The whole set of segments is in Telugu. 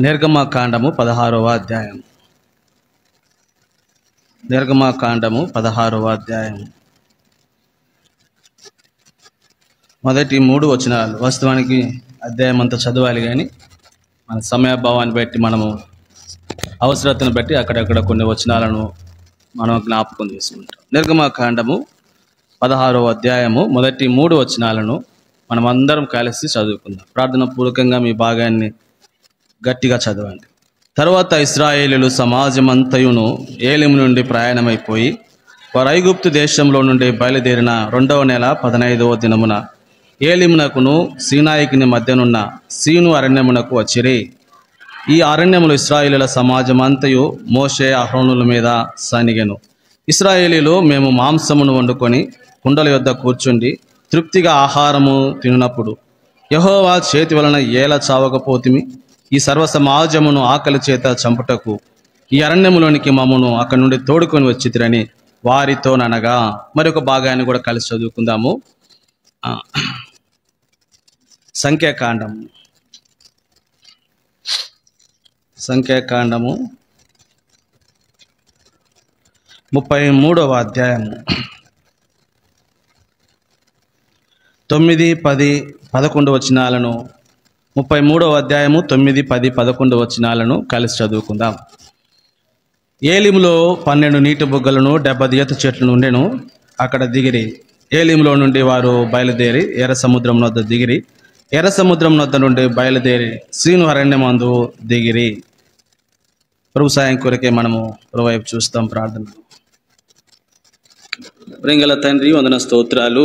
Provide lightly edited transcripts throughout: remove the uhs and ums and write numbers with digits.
నిర్గమకాండము 16వ అధ్యాయం. నిర్గమకాండము 16వ అధ్యాయం మొదటి 3 వచనాలు. వాస్తవానికి అధ్యాయం అంతా చదవాలి, కానీ మన సమయభావాన్ని బట్టి మనము అవసరతను బట్టి అక్కడక్కడ కొన్ని వచనాలను మనం జ్ఞాపకం చేసుకుంటాం. నిర్గమకాండము 16వ అధ్యాయము మొదటి 3 వచనాలను మనం అందరం కలిసి చదువుకుందాం. ప్రార్థన పూర్వకంగా మీ భాగాన్ని గట్టిగా చదవండి. తరువాత ఇశ్రాయేలీయులు సమాజమంతయును ఏలిము నుండి ప్రయాణమైపోయి వారు ఐగుప్తు దేశంలో నుండి బయలుదేరిన 2వ నెల 15వ దినమున ఏలిమునకును సీనాయికిని మధ్యనున్న సీను అరణ్యమునకు వచ్చిరి. ఈ అరణ్యములు ఇశ్రాయేలీయుల సమాజమంతయు మోషే అహరోనుల మీద సనిగెను. ఇశ్రాయేలీయులు మేము మాంసమును వండుకొని కుండల యొద్ద కూర్చుండి తృప్తిగా ఆహారము తిన్నప్పుడు యెహోవా చేతి వలన ఏల చావకపోతిమి, ఈ సర్వ సమాజమును ఆకలి చేత చంపుటకు ఈ అరణ్యములోనికి మమ్మను అక్కడి నుండి తోడుకొని వచ్చితిరని వారితో అనగా. మరొక భాగాన్ని కూడా కలిసి చదువుకుందాము. సంఖ్యాకాండము 33వ అధ్యాయము 9, 10, 11 వచనాలను 33వ అధ్యాయము 9, 10, 11 వచనాలను కలిసి చదువుకుందాం. ఏలిములో 12 నీటి బుగ్గలను 70 ఈత చెట్లు ఉండెను. అక్కడ దిగిరి. ఏలిములో నుండి వారు బయలుదేరి ఎర్ర సముద్రం వద్ద దిగిరి. ఎర్ర సముద్రం వద్ద నుండి బయలుదేరి సీను అరణ్యమందు దిగిరి. ప్రభు సాయం కొరకే మనము వైపు చూస్తాం. ప్రార్థన. ప్రేంగల తండ్రి, వందన స్తోత్రాలు.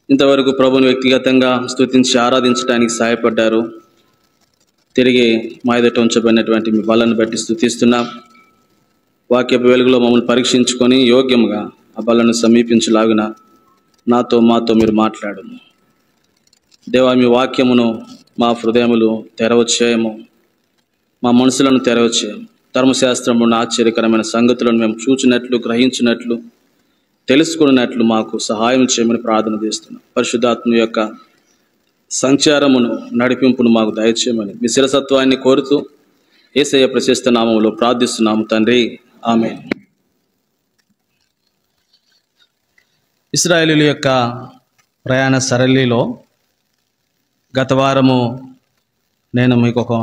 ఇంతవరకు ప్రభుని వ్యక్తిగతంగా స్తుతించి ఆరాధించడానికి సహాయపడ్డారు. తిరిగి మా ఎదుట ఉంచబడినటువంటి మీ బలను బట్టి స్తుతిస్తున్నాం. వాక్యపు వెలుగులో మమ్మల్ని పరీక్షించుకొని యోగ్యంగా ఆ బలను సమీపించలాగున మాతో మీరు మాట్లాడు దేవా. మీ వాక్యమును మా హృదయములు తెరవచ్చేయము, మా మనసులను తెరవచ్చేయము. ధర్మశాస్త్రమును ఆశ్చర్యకరమైన సంగతులను మేము చూచినట్లు, గ్రహించినట్లు, తెలుసుకున్నట్లు మాకు సహాయం చేయమని ప్రార్థన చేస్తున్నాం. పరిశుద్ధాత్మ యొక్క సంచారమును, నడిపింపును మాకు దయచేయమని మీ శిరసత్వాన్ని కోరుతూ యేసయ్య ప్రశస్త నామములో ప్రార్థిస్తున్నాము తండ్రి, ఆమేన్. ఇశ్రాయేలీయుల యొక్క ప్రయాణ సరళిలో గత వారము నేను మీకు ఒక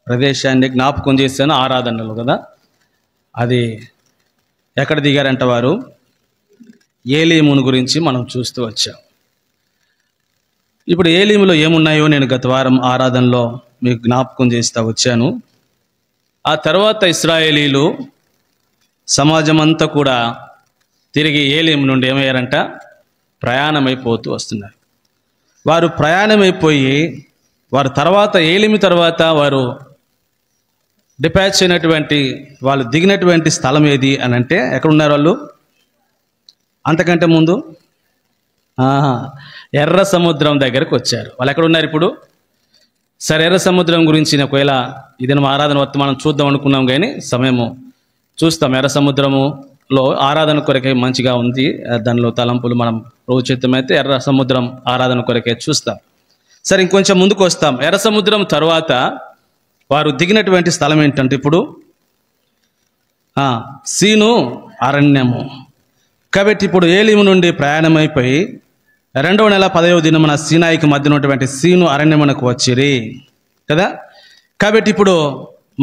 ప్రదేశాన్ని జ్ఞాపకం చేశాను, ఆరాధనలు కదా. అది ఎక్కడ దిగారంట వారు? ఏలీమును గురించి మనం చూస్తూ వచ్చాం. ఇప్పుడు ఏలీములో ఏమున్నాయో నేను గత వారం ఆరాధనలో మీకు జ్ఞాపకం చేస్తూ వచ్చాను. ఆ తర్వాత ఇశ్రాయేలీయులు సమాజం అంతా కూడా తిరిగి ఏలీము నుండి ఏమయ్యారంట? ప్రయాణమైపోతూ వస్తున్నారు. వారు ప్రయాణమైపోయి వారు తర్వాత ఏలీము తర్వాత వారు డిపాచ్ అయినటువంటి, వాళ్ళు దిగినటువంటి స్థలం ఏది అని అంటే ఎక్కడున్నారు వాళ్ళు? అంతకంటే ముందు ఎర్ర సముద్రం దగ్గరకు వచ్చారు. వాళ్ళు ఎక్కడున్నారు ఇప్పుడు? సరే, ఎర్ర సముద్రం గురించి ఒకవేళ ఇది మా ఆరాధన వర్తమానం చూద్దాం అనుకున్నాం, కానీ సమయము చూస్తాం. ఎర్ర సముద్రములో ఆరాధన కొరకే మంచిగా ఉంది, దానిలో తలంపులు మనం రోజుచిత్తమైతే ఎర్ర సముద్రం ఆరాధన కొరకే చూస్తాం. సరే, ఇంకొంచెం ముందుకు వస్తాం. ఎర్ర సముద్రం తర్వాత వారు దిగినటువంటి స్థలం ఏంటంటే ఇప్పుడు సీను అరణ్యము. కాబట్టి ఇప్పుడు ఏలీము నుండి ప్రయాణమైపోయి 2వ నెల 10వ దినమున సీనాయికి మధ్య ఉన్నటువంటి సీను అరణ్యమునకు వచ్చిరి కదా. కాబట్టి ఇప్పుడు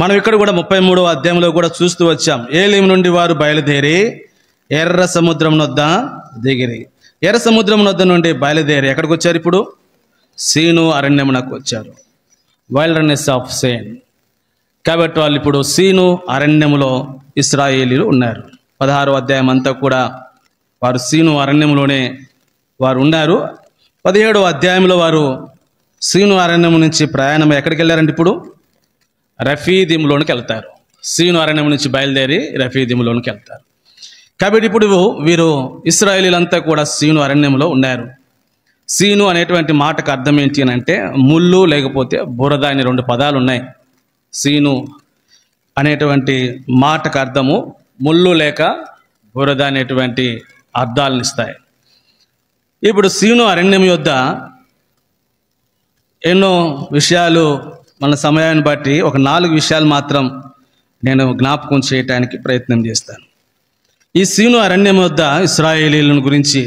మనం ఇక్కడ కూడా 33వ అధ్యాయంలో కూడా చూస్తూ వచ్చాం. ఏలీము నుండి వారు బయలుదేరి ఎర్ర సముద్రం వద్ద దిగిరి. ఎర్ర సముద్రం వద్ద నుండి బయలుదేరి ఎక్కడికి వచ్చారు? ఇప్పుడు సీను అరణ్యమునకు వచ్చారు. Wilderness of Sen. కాబట్టి వాళ్ళు ఇప్పుడు సీను అరణ్యములో ఇశ్రాయేలీయులు ఉన్నారు. 16వ అధ్యాయం అంతా కూడా వారు సీను అరణ్యములోనే వారు ఉన్నారు. 17వ అధ్యాయంలో వారు సీను అరణ్యం నుంచి ప్రయాణం ఎక్కడికి వెళ్ళారంటే ఇప్పుడు రఫీదీములోనికి వెళ్తారు. సీను అరణ్యం నుంచి బయలుదేరి రఫీదీములోనికి వెళ్తారు. కాబట్టి ఇప్పుడు వీరు ఇశ్రాయేలీయులంతా కూడా సీను అరణ్యంలో ఉన్నారు. సీను అనేటువంటి మాటకు అర్థం ఏంటి అని అంటే ముళ్ళు లేకపోతే బురద అనే 2 పదాలు ఉన్నాయి. సీను అనేటువంటి మాటకు అర్థము ముళ్ళు లేక బురద అనేటువంటి అర్థాలను ఇస్తాయి. ఇప్పుడు సీను అరణ్యం యొద్ద ఎన్నో విషయాలు మన సమయాన్ని బట్టి ఒక 4 విషయాలు మాత్రం నేను జ్ఞాపకం చేయడానికి ప్రయత్నం చేస్తాను. ఈ సీను అరణ్యం వద్ద ఇశ్రాయేలీయులను గురించి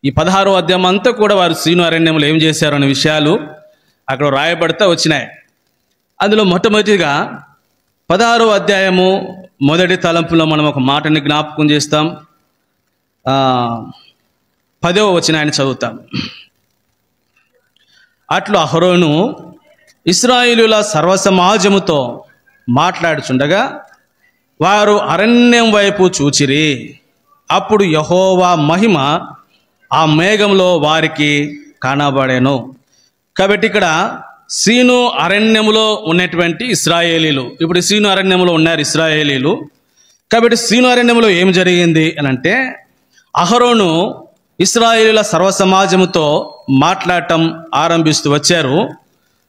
ఈ 16వ అధ్యాయం అంతా కూడా వారు సీను అరణ్యంలో ఏం చేశారు అనే విషయాలు అక్కడ రాయబడతా వచ్చినాయి. అందులో మొట్టమొదటిగా 16వ అధ్యాయము మొదటి తలంపులో మనం ఒక మాటని జ్ఞాపకం చేస్తాం. 10వ వచనాన్ని చదువుతాం. అట్లు అహరోను ఇశ్రాయేలుల సర్వసమాజముతో మాట్లాడుచుండగా వారు అరణ్యం వైపు చూచిరి. అప్పుడు యెహోవా మహిమ ఆ మేఘంలో వారికి కనబడెను. కాబట్టి ఇక్కడ సీను అరణ్యములో ఉన్నటువంటి ఇశ్రాయేలీలు, ఇప్పుడు సీను అరణ్యంలో ఉన్నారు ఇశ్రాయేలీలు. కాబట్టి సీను అరణ్యంలో ఏం జరిగింది అని అంటే, అహరోను ఇశ్రాయేలుల సర్వసమాజముతో మాట్లాడటం ఆరంభిస్తూ వచ్చారు.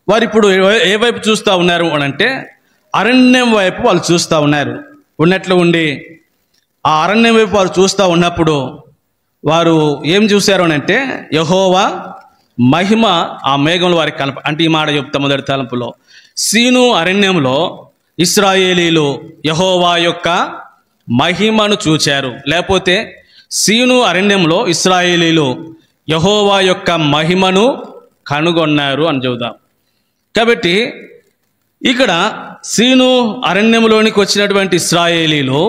వారు ఇప్పుడు ఏ వైపు చూస్తూ ఉన్నారు అని అంటే, అరణ్యం వైపు వాళ్ళు చూస్తూ ఉన్నారు. ఉన్నట్లు ఉండి ఆ అరణ్యం వైపు వారు చూస్తూ ఉన్నప్పుడు వారు ఏం చూశారు అని అంటే, యెహోవా మహిమ ఆ మేఘంలో వారికి అంటే ఈ మాట చెప్తా మొదటి తలంపులో, సీను అరణ్యంలో ఇశ్రాయేలీలు యెహోవా యొక్క మహిమను చూచారు. లేకపోతే సీను అరణ్యంలో ఇశ్రాయేలీలు యెహోవా యొక్క మహిమను కనుగొన్నారు అని చెబుదాం. కాబట్టి ఇక్కడ సీను అరణ్యంలోనికి వచ్చినటువంటి ఇశ్రాయేలీలు,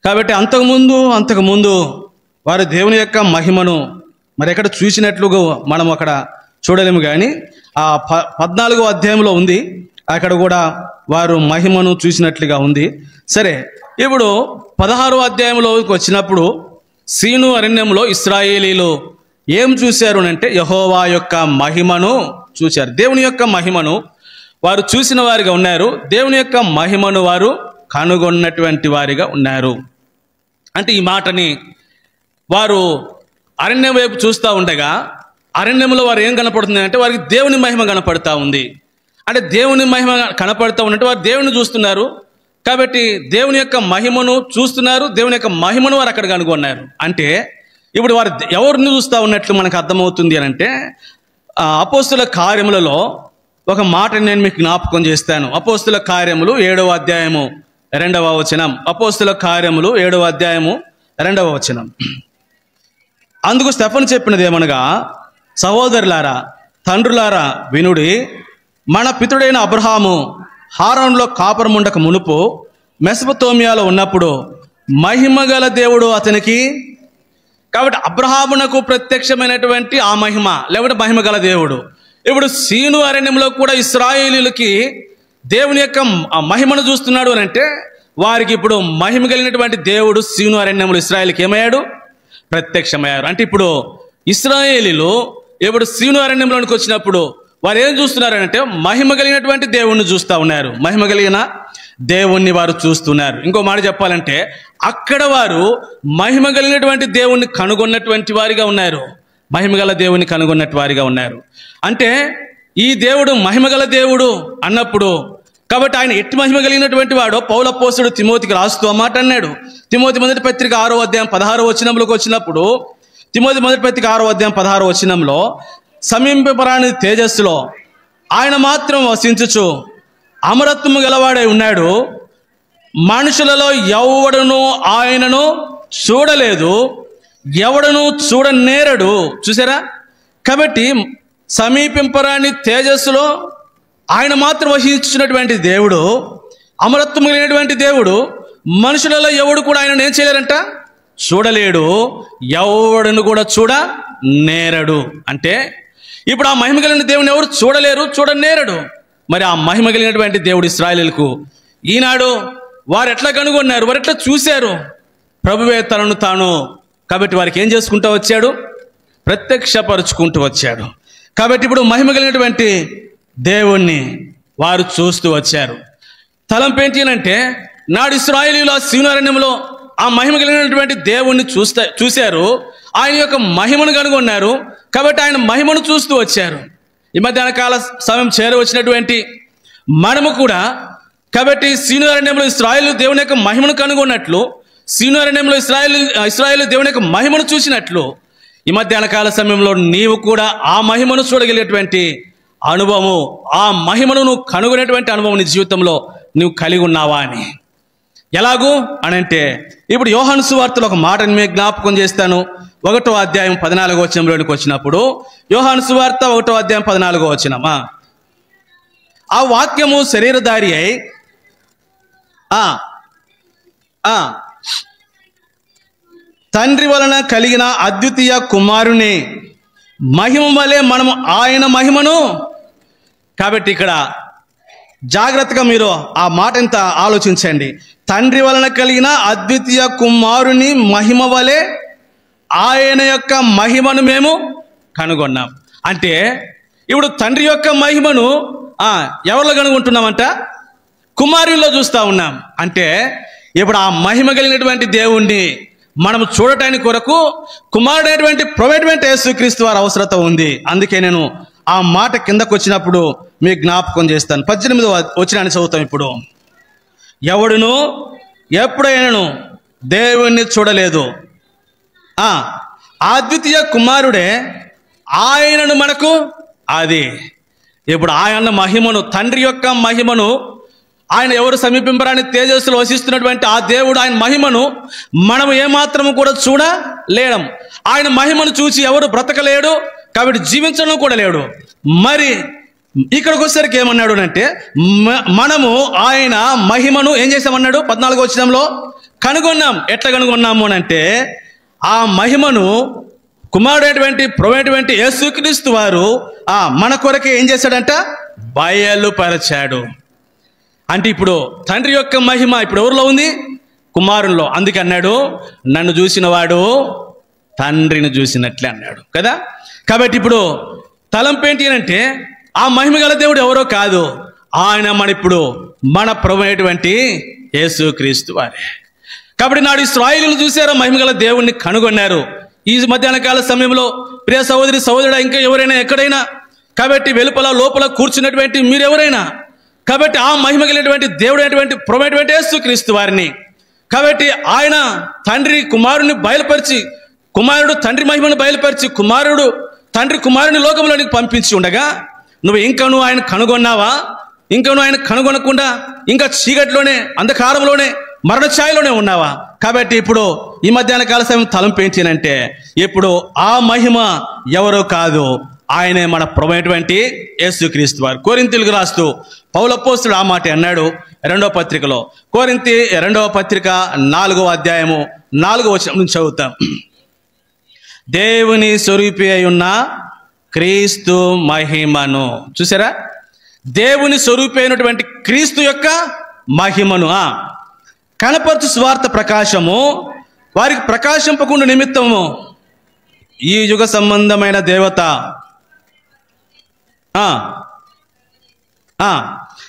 కాబట్టి అంతకుముందు వారు దేవుని యొక్క మహిమను మరి ఎక్కడ చూసినట్లుగా మనం అక్కడ చూడలేము. కానీ ఆ 14వ అధ్యాయంలో ఉంది, అక్కడ కూడా వారు మహిమను చూసినట్లుగా ఉంది. సరే, ఇప్పుడు 16వ అధ్యాయంలోకి వచ్చినప్పుడు సీను అరణ్యంలో ఇశ్రాయేలీలు ఏం చూశారు అంటే, యెహోవా యొక్క మహిమను చూశారు. దేవుని యొక్క మహిమను వారు చూసిన వారిగా ఉన్నారు. దేవుని యొక్క మహిమను వారు కనుగొన్నటువంటి వారిగా ఉన్నారు. అంటే ఈ మాటని వారు అరణ్యం వైపు చూస్తూ ఉండగా అరణ్యంలో వారు ఏం కనపడుతుంది అంటే, వారికి దేవుని మహిమ కనపడతా ఉంది. అంటే దేవుని మహిమ కనపడతా ఉన్నట్టు వారు దేవుని చూస్తున్నారు. కాబట్టి దేవుని యొక్క మహిమను చూస్తున్నారు, దేవుని యొక్క మహిమను వారు అక్కడ కనుగొన్నారు. అంటే ఇప్పుడు వారు ఎవరిని చూస్తూ ఉన్నట్లు మనకు అర్థమవుతుంది అని అంటే, అపోస్తుల కార్యములలో ఒక మాటని నేను మీకు జ్ఞాపకం చేస్తాను. అపోస్తుల కార్యములు 7వ అధ్యాయము 2వ వచనం. అపోస్తుల కార్యములు 7వ అధ్యాయము 2వ వచనం. అందుకు స్టెఫను చెప్పినది ఏమనగా, సహోదరులారా, తండ్రులారా వినుడి. మన పితరుడైన అబ్రహాము హారానులో కాపురముండక మునుపు మెసొపొతేమియాలో ఉన్నప్పుడు మహిమగల దేవుడు అతనికి, కాబట్టి అబ్రహామునకు ప్రత్యక్షమైనటువంటి ఆ మహిమ లేకపోతే మహిమగల దేవుడు ఇప్పుడు సీను అరణ్యంలో కూడా ఇశ్రాయేలీయులకి దేవుని యొక్క మహిమను చూస్తున్నాడు అని అంటే, వారికి ఇప్పుడు మహిమ కలిగినటువంటి దేవుడు సీను అరణ్యంలో ఇశ్రాయేలుకి ఏమయ్యాడు? ప్రత్యక్షమయ్యారు. అంటే ఇప్పుడు ఇశ్రాయేలీలు ఇప్పుడు సీను అరణ్యంలోనికి వచ్చినప్పుడు వారు ఏం చూస్తున్నారంటే, మహిమ కలిగినటువంటి దేవుణ్ణి చూస్తూ ఉన్నారు. మహిమ కలిగిన దేవుణ్ణి వారు చూస్తున్నారు. ఇంకో మాట చెప్పాలంటే, అక్కడ వారు మహిమ కలిగినటువంటి దేవుణ్ణి కనుగొన్నటువంటి వారిగా ఉన్నారు. మహిమగల దేవుని కనుగొన్నట్టు వారిగా ఉన్నారు. అంటే ఈ దేవుడు మహిమగల దేవుడు అన్నప్పుడు, కాబట్టి ఆయన ఎట్టి మహిమ కలిగినటువంటి వాడో పౌలు అపోస్తలుడు తిమోతికి రాస్తూ ఆ మాట అన్నాడు. తిమోతి మొదటి పత్రిక 6వ అధ్యాయం 16వ వచనంలోకి వచ్చినప్పుడు, తిమోతి మొదటి పత్రిక 6వ అధ్యాయం 16వ వచనంలో, సమీపరాని తేజస్సులో ఆయన మాత్రం వసించుచు అమరత్వము గలవాడై ఉన్నాడు. మనుషులలో ఎవడును ఆయనను చూడలేదు, ఎవడను చూడనేరడు. చూసారా? కాబట్టి సమీపింపరాని తేజస్సులో ఆయన మాత్రం వహించినటువంటి దేవుడు, అమరత్వం కలిగినటువంటి దేవుడు, మనుషులలో ఎవడు కూడా ఆయన ఏం చేయలేరంట? చూడలేడు, ఎవడను కూడా చూడనేరడు. అంటే ఇప్పుడు ఆ మహిమ కలిగిన దేవుని ఎవరు చూడలేరు, చూడనేరడు. మరి ఆ మహిమ కలిగినటువంటి దేవుడు ఇశ్రాయేలీయులకు ఈనాడు వారు ఎట్లా కనుగొన్నారు, వారు ఎట్లా చూశారు? ప్రభువే తనను తాను కాబట్టి వారికి ఏం చేసుకుంటూ వచ్చాడు? ప్రత్యక్షపరుచుకుంటూ వచ్చాడు. కాబట్టి ఇప్పుడు మహిమ కలిగినటువంటి దేవుణ్ణి వారు చూస్తూ వచ్చారు. తలంపు ఏంటి అంటే, నాడు ఇశ్రాయేలీయులు సీను అరణ్యంలో ఆ మహిమ కలిగినటువంటి దేవుణ్ణి చూశారు, ఆయన యొక్క మహిమను కనుగొన్నారు. కాబట్టి ఆయన మహిమను చూస్తూ వచ్చారు. ఈ మధ్యాహ్న కాల సమయం చేరవచ్చినటువంటి మనము కూడా కాబట్టి సీను అరణ్యంలో ఇశ్రాయేలు దేవుని యొక్క మహిమను కనుగొన్నట్లు, సీను అరణ్యంలో ఇశ్రాయేలు దేవుని యొక్క మహిమను చూసినట్లు, ఈ మధ్యాహ్న కాల సమయంలో నీవు కూడా ఆ మహిమను చూడగలిగేటువంటి అనుభవము, ఆ మహిమను నువ్వు కనుగొనేటువంటి అనుభవం నీ జీవితంలో నువ్వు కలిగి ఉన్నావా అని. ఎలాగూ అని అంటే ఇప్పుడు యోహాను సువార్తలో ఒక మాటని మీకు జ్ఞాపకం చేస్తాను. 1వ అధ్యాయం 14వ వచనంలోనికి వచ్చినప్పుడు, యోహాను సువార్త 1వ అధ్యాయం 14వ వచనం, ఆ వాక్యము శరీరధారి అయి తండ్రి వలన కలిగిన అద్వితీయ కుమారుని మహిమ వలె మనము ఆయన మహిమను. కాబట్టి ఇక్కడ జాగ్రత్తగా మీరు ఆ మాట ఇంత ఆలోచించండి. తండ్రి వలన కలిగిన అద్వితీయ కుమారుని మహిమ వలె ఆయన యొక్క మహిమను మేము కనుగొన్నాం. అంటే ఇప్పుడు తండ్రి యొక్క మహిమను ఎవరిలో కనుగొంటున్నామంట? కుమారుల్లో చూస్తూ ఉన్నాం. అంటే ఇప్పుడు ఆ మహిమ కలిగినటువంటి దేవుణ్ణి మనం చూడటానికి కొరకు కుమారుడైనటువంటి ప్రభువైనటువంటి యేసుక్రీస్తు వారి అవసరత ఉంది. అందుకే నేను ఆ మాట కిందకు వచ్చినప్పుడు మీకు జ్ఞాపకం చేస్తాను. 18వ వచనాన్ని చదువుతాం ఇప్పుడు. ఎవడును ఎప్పుడైనాను దేవుణ్ణి చూడలేదు, అద్వితీయ కుమారుడే ఆయనను మనకు అది. ఇప్పుడు ఆయన మహిమను, తండ్రి యొక్క మహిమను, ఆయన ఎవరు సమీపింపరాని తేజస్సులో వసిస్తున్నటువంటి ఆ దేవుడు ఆయన మహిమను మనం ఏమాత్రము కూడా చూడలేడం. ఆయన మహిమను చూసి ఎవరు బ్రతకలేడు, కాబట్టి జీవించడం కూడా లేడు. మరి ఇక్కడికి వచ్చేసరికి ఏమన్నాడు అంటే, మనము ఆయన మహిమను ఏం చేసామన్నాడు? 14వ వచనంలో కనుగొన్నాం. ఎట్లా కనుగొన్నాము అని అంటే, ఆ మహిమను కుమారుడైనటువంటి ప్రభువైనటువంటి యేసుక్రీస్తు వారు మన కొరకే ఏం చేశాడంట? బయలుపరచాడు. అంటే ఇప్పుడు తండ్రి యొక్క మహిమ ఇప్పుడు ఎవరిలో ఉంది? కుమారుల్లో. అందుకే అన్నాడు, నన్ను చూసిన వాడు తండ్రిని చూసినట్లే అన్నాడు కదా. కాబట్టి ఇప్పుడు తలంపు ఏంటి అంటే, ఆ మహిమ గల దేవుడు ఎవరో కాదు, ఆయన మన ప్రభు అయినటువంటి యేసుక్రీస్తు వారే. కాబట్టి నాడు ఇశ్రాయేలును చూశారు, మహిమ గల దేవుణ్ణి కనుగొన్నారు. ఈ మధ్యాహ్న కాల సమయంలో ప్రియ సహోదరి సహోదరుడా, ఇంకా ఎవరైనా ఎక్కడైనా, కాబట్టి వెలుపల లోపల కూర్చున్నటువంటి మీరెవరైనా, కాబట్టి ఆ మహిమ కలిగినటువంటి దేవుడు అయినటువంటి ప్రభు అయినటువంటి యేసుక్రీస్తు వారిని, కాబట్టి ఆయన తండ్రి కుమారుని బయలుపరిచి, కుమారుడు తండ్రి మహిమను బయలుపరిచి, తండ్రి కుమారుని లోకంలోనికి పంపించి ఉండగా నువ్వు ఆయన కనుగొన్నావా? నువ్వు ఆయన కనుగొనకుండా ఇంకా చీకటిలోనే, అంధకారంలోనే, మరణ ఛాయలోనే ఉన్నావా? కాబట్టి ఇప్పుడు ఈ మధ్యాహ్న కాల సమయం తలంపు ఏంటంటే, ఇప్పుడు ఆ మహిమ ఎవరో కాదు, ఆయనే మన ప్రభు అయినటువంటి యేసుక్రీస్తు వారు. కొరింథీయులకు రాస్తూ పౌలు అపోస్తలుడు ఆ మాట అన్నాడు 2వ పత్రికలో. కొరింథీ 2వ పత్రిక 4వ అధ్యాయము 4వ వచనం నుంచి చదువుతాం. దేవుని స్వరూపి అయి ఉన్న క్రీస్తు మహిమను చూసారా? దేవుని స్వరూపి అయినటువంటి క్రీస్తు యొక్క మహిమను కనపరచు స్వార్థ ప్రకాశము వారికి ప్రకాశింపకుండా నిమిత్తము ఈ యుగ సంబంధమైన దేవత.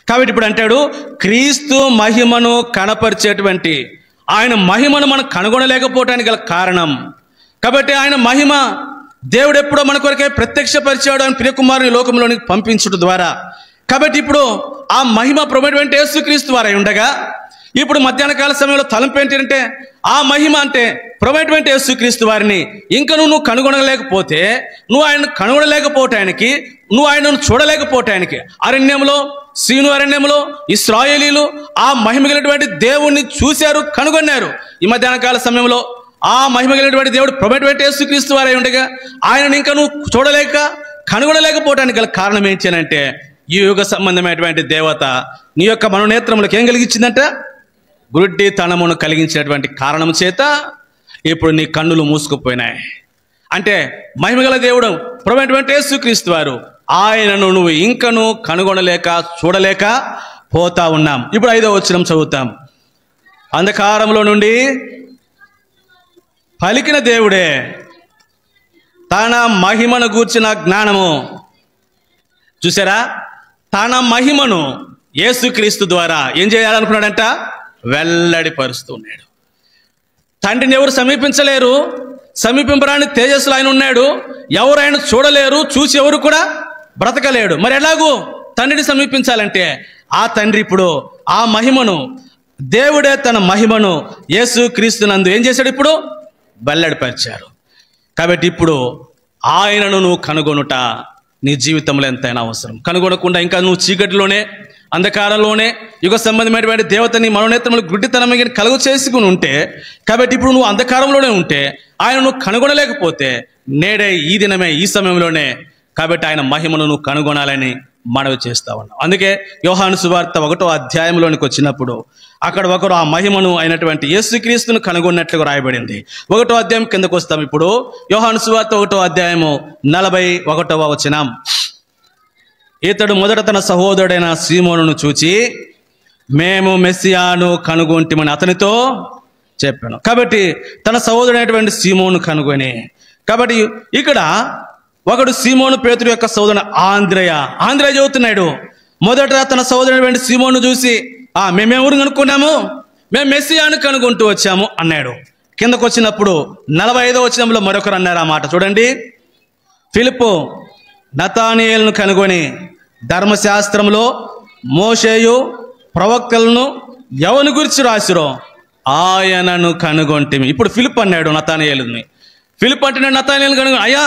కాబట్టి ఇప్పుడు అంటాడు, క్రీస్తు మహిమను కనపరిచేటువంటి ఆయన మహిమను మనం కనుగొనలేకపోవటానికి గల కారణం. కాబట్టి ఆయన మహిమ దేవుడు ఎప్పుడో మన కొరకే ప్రత్యక్షపరిచాడు, ఆయన ప్రియకుమారుని లోకంలోనికి పంపించడం ద్వారా. కాబట్టి ఇప్పుడు ఆ మహిమ ప్రభువైనటువంటి యేసుక్రీస్తు వారై ఉండగా, ఇప్పుడు మధ్యాహ్న కాల సమయంలో తలంపు ఏంటంటే, ఆ మహిమ అంటే ప్రభువైనటువంటి యేసుక్రీస్తు వారిని ఇంకా నువ్వు కనుగొనలేకపోతే, నువ్వు ఆయన కనుగొనలేకపోవటానికి, నువ్వు ఆయనను చూడలేకపోవటానికి, అరణ్యంలో, సీను అరణ్యంలో ఇశ్రాయేలీలు ఆ మహిమ కలిగినటువంటి దేవుణ్ణి చూశారు, కనుగొన్నారు. ఈ మధ్యాహ్న కాల సమయంలో ఆ మహిమ కలిగినటువంటి దేవుడు ప్రభువైనటువంటి యేసుక్రీస్తు వారై ఉండగా ఆయనను ఇంకా నువ్వు చూడలేక కనుగొనలేకపోవటానికి గల కారణం ఏంటి అని అంటే, ఈ యుగ సంబంధమైనటువంటి దేవత నీ యొక్క మనోనేత్రములకు ఏం కలిగించిందంట? గుడ్డితనమును కలిగించినటువంటి కారణం చేత ఇప్పుడు నీ కన్నులు మూసుకుపోయినాయి. అంటే మహిమగల దేవుడు ప్రభువైనటువంటి యేసుక్రీస్తు వారు, ఆయనను నువ్వు ఇంకను కనుగొనలేక చూడలేక పోతా ఉన్నాం. ఇప్పుడు 5వ వచనం చదువుతాం. అంధకారంలో నుండి పలికిన దేవుడే తన మహిమను గూర్చిన జ్ఞానము చూసారా? తన మహిమను యేసుక్రీస్తు ద్వారా ఏం చేయాలనుకున్నాడంట? వెల్లడిపరుస్తున్నాడు. తండ్రిని ఎవరు సమీపించలేరు, సమీపింపరాని తేజస్సులో ఆయన ఉన్నాడు, ఎవరు ఆయన చూడలేరు, చూసి ఎవరు కూడా బ్రతకలేడు. మరి ఎలాగూ తండ్రిని సమీపించాలంటే, ఆ తండ్రి ఇప్పుడు ఆ మహిమను, దేవుడే తన మహిమను యేసుక్రీస్తు నందు ఏం చేశాడు? ఇప్పుడు వెల్లడిపరిచారు. కాబట్టి ఇప్పుడు ఆయనను నువ్వు కనుగొనుట నీ జీవితంలో ఎంతైనా అవసరం. కనుగొనకుండా ఇంకా నువ్వు చీకటిలోనే, అంధకారంలోనే, యుగ సంబంధమైనటువంటి దేవతని మనోనేత్రములు గుడ్డితనమైన కలుగు చేసుకుని ఉంటే, కాబట్టి ఇప్పుడు నువ్వు అంధకారంలోనే ఉంటే, ఆయన నువ్వు కనుగొనలేకపోతే నేడే ఈ దినమే ఈ సమయంలోనే కాబట్టి ఆయన మహిమను నువ్వు కనుగొనాలని మనవి చేస్తా ఉన్నాం. అందుకే యోహాను సువార్త 1వ అధ్యాయంలోనికి వచ్చినప్పుడు అక్కడ ఒకరు ఆ మహిమను అయినటువంటి యేసుక్రీస్తును కనుగొన్నట్లుగా రాయబడింది. 1వ అధ్యాయం కిందకు వస్తాం. ఇప్పుడు యోహాను సువార్త 1వ అధ్యాయము 41వ వచనం. ఇతడు మొదట తన సహోదరుడైన సీమోనును చూచి మేము మెస్సియాను కనుగొంటిమని అతనితో చెప్పాను. కాబట్టి తన సహోదరుడైనటువంటి సీమోను కనుగొని, కాబట్టి ఇక్కడ ఒకడు సీమోను పేతురు యొక్క సోదరుడు ఆంద్రేయ చెబుతున్నాడు, మొదట తన సోదరుడైనటువంటి సీమోను చూసి మేమెవరు కనుక్కున్నాము, మేము మెస్సియాను కనుగొంటూ వచ్చాము అన్నాడు. కిందకు వచ్చినప్పుడు 45వ వచనంలో మరొకరు అన్నారు ఆ మాట చూడండి. ఫిలిప్పు నతానియేలును కనుగొని ధర్మశాస్త్రంలో మోషేయు ప్రవక్తలను ఎవని గురించి రాసిరో ఆయనను కనుగొంటిమి. ఇప్పుడు ఫిలిప్ అన్నాడు నతానియేలుని. ఫిలిప్ అంటే నతానియేలును కనుగొని, అయ్యా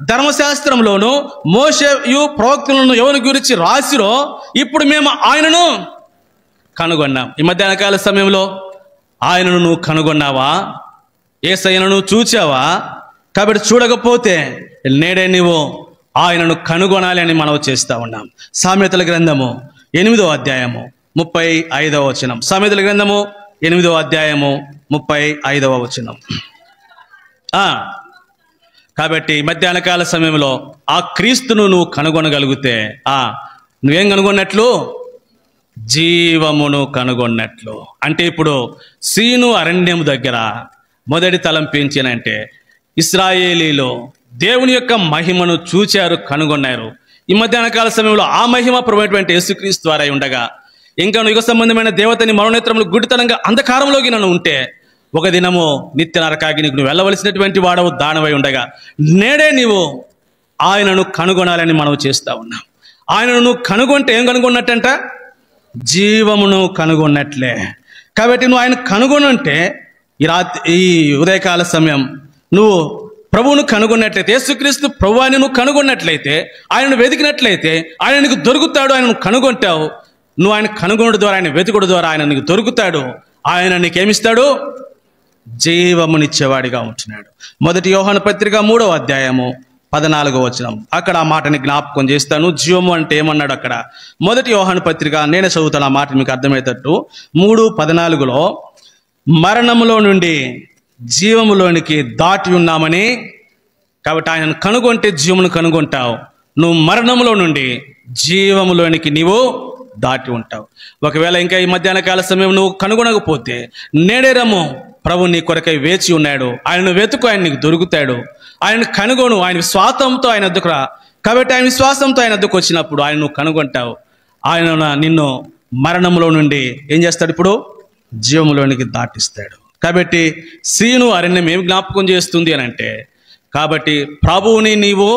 ధర్మశాస్త్రంలోను మోషేయు ప్రవక్తలను ఎవరి గురించి రాసిరో ఇప్పుడు మేము ఆయనను కనుగొన్నాం. ఈ మధ్యాహ్న కాల సమయంలో ఆయనను నువ్వు కనుగొన్నావా? యేసయ్యను నువ్వు చూచావా? కాబట్టి చూడకపోతే నేడే నువ్వు ఆయనను కనుగొనాలి అని మనం చేస్తూ ఉన్నాం. సామెతల గ్రంథము 8వ అధ్యాయము 35వ వచనం. సామెతల గ్రంథము 8వ అధ్యాయము 35వ వచనం. కాబట్టి మధ్యాహ్న కాల సమయంలో ఆ క్రీస్తును నువ్వు కనుగొనగలిగితే నువ్వేం కనుగొన్నట్లు? జీవమును కనుగొన్నట్లు. అంటే ఇప్పుడు సీను అరణ్యం దగ్గర మొదటి తలంపించినంటే ఇశ్రాయేలీలో దేవుని యొక్క మహిమను చూచారు, కనుగొన్నారు. ఈ మధ్యాహ్న కాల సమయంలో ఆ మహిమ ప్రభువైనటువంటి యేసుక్రీస్తు ద్వారా ఉండగా ఇంకా యుగ సంబంధమైన దేవతని మనోనేత్రములు గుడితనంగా అంధకారంలోకి నన్ను ఉంటే ఒక దినము నిత్య నరకాగ్నికి నువ్వు వెళ్ళవలసినటువంటి వాడవు దానవై ఉండగా నేడే నీవు ఆయనను కనుగొనాలని మనం చేస్తూ ఉన్నాం. ఆయనను నువ్వు కనుగొంటే ఏం కనుగొన్నట్టంట? జీవమును కనుగొన్నట్లే. కాబట్టి నువ్వు ఆయన కనుగొనుంటే ఈ ఉదయకాల సమయం నువ్వు ప్రభువును కనుగొన్నట్లయితే, యేసుక్రీస్తు ప్రభువాన్ని నువ్వు కనుగొన్నట్లయితే, ఆయనను వెతికినట్లయితే ఆయన నీకు దొరుకుతాడు. ఆయన నువ్వు కనుగొంటావు. నువ్వు ఆయన కనుగొనడం ద్వారా, ఆయన వెతుకుడు ద్వారా ఆయన నీకు దొరుకుతాడు. ఆయన నీకేమిస్తాడు? జీవమునిచ్చేవాడిగా ఉంటున్నాడు. మొదటి యోహాను పత్రిక 3వ అధ్యాయము 14వ వచనం. అక్కడ ఆ మాటని జ్ఞాపకం చేస్తాను. జీవము అంటే ఏమన్నాడు అక్కడ? మొదటి యోహాను పత్రిక, నేనే చదువుతాను ఆ మాట మీకు అర్థమయ్యేటట్టు. 3:14లో మరణములో నుండి జీవములోనికి దాటి ఉన్నామని, కాబట్టి ఆయనను కనుగొంటే జీవమును కనుగొంటావు. నువ్వు మరణములో నుండి జీవములోనికి నీవు దాటి ఉంటావు. ఒకవేళ ఇంకా ఈ మధ్యాహ్న కాల సమయం నువ్వు కనుగొనకపోతే నేడే రమ్ము, ప్రభు నీ కొరకై వేచి ఉన్నాడు. ఆయనను వెతుకు, ఆయన నీకు దొరుకుతాడు. ఆయన కనుగొను, ఆయన విశ్వాసంతో ఆయన వద్దకు రా. కాబట్టి ఆయన విశ్వాసంతో ఆయన వద్దకు వచ్చినప్పుడు ఆయన నువ్వు కనుగొంటావు. ఆయన నిన్ను మరణంలో నుండి ఏం చేస్తాడు? ఇప్పుడు జీవములోనికి దాటిస్తాడు. కాబట్టి సీను అరణ్యం ఏమి జ్ఞాపకం చేస్తుంది అని అంటే, కాబట్టి ప్రభువుని నీవు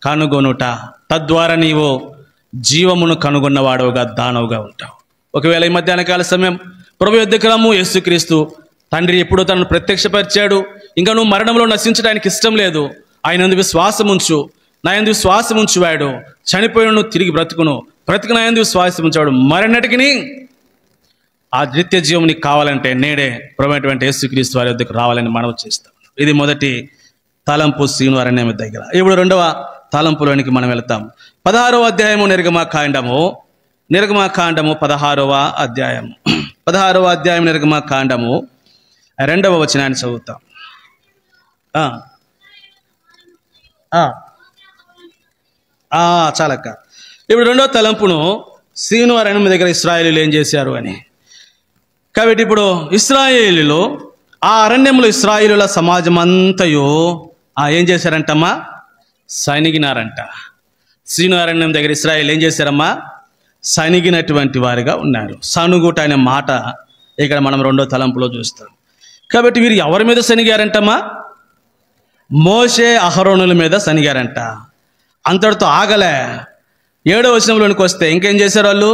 కనుగొనుట, తద్వారా నీవు జీవమును కనుగొన్నవాడవుగా దానవుగా ఉంటావు. ఒకవేళ ఈ మధ్యాహ్న కాల సమయం ప్రభు యొద్దకు రమ్ము. యేసుక్రీస్తు తండ్రి ఎప్పుడో తనను ప్రత్యక్షపరిచాడు. ఇంకా నువ్వు మరణంలో నశించడానికి ఇష్టం లేదు. ఆయన యందు విశ్వాసం ఉంచు. నా యందు విశ్వాసం ఉంచువాడు చనిపోయిన నువ్వు తిరిగి బ్రతుకును, బ్రతుకు నా యందు విశ్వాసం ఉంచాడు మరణటికి ఆ నిత్య జీవం నీకు కావాలంటే నేడే ప్రభువైనటువంటి యేసుక్రీస్తు వారి వద్దకు రావాలని మనవి చేస్తాం. ఇది మొదటి తలంపు సీను అరణ్యం దగ్గర. ఇప్పుడు రెండవ తలంపులోనికి మనం వెళ్తాం. 16వ అధ్యాయము నిర్గమకాండము 16వ అధ్యాయం 16వ అధ్యాయం నిర్గమకాండము 2వ వచనాన్ని చదువుతాం. చాలక్క. ఇప్పుడు రెండవ తలంపును సీను అరణ్యం దగ్గర ఇశ్రాయేలీయులు ఏం చేశారు అని. కాబట్టి ఇప్పుడు ఇశ్రాయేలీయులు ఆ అరణ్యంలో ఇశ్రాయేలీయుల సమాజం అంతయు ఏం చేశారంటమ్మా? సనిగినారంట. సీను అరణ్యం దగ్గర ఇశ్రాయేలు ఏం చేశారమ్మా? సనిగినటువంటి వారిగా ఉన్నారు. సనుగుట అనే మాట ఇక్కడ మనం రెండో తలంపులో చూస్తాం. కాబట్టి వీరు ఎవరి మీద సనిగారంటమ్మా? మోషే అహరోనుల మీద సనిగారంట. అంతటితో ఆగలే. 7వ వచనంలోనికి వస్తే ఇంకేం చేశారు వాళ్ళు?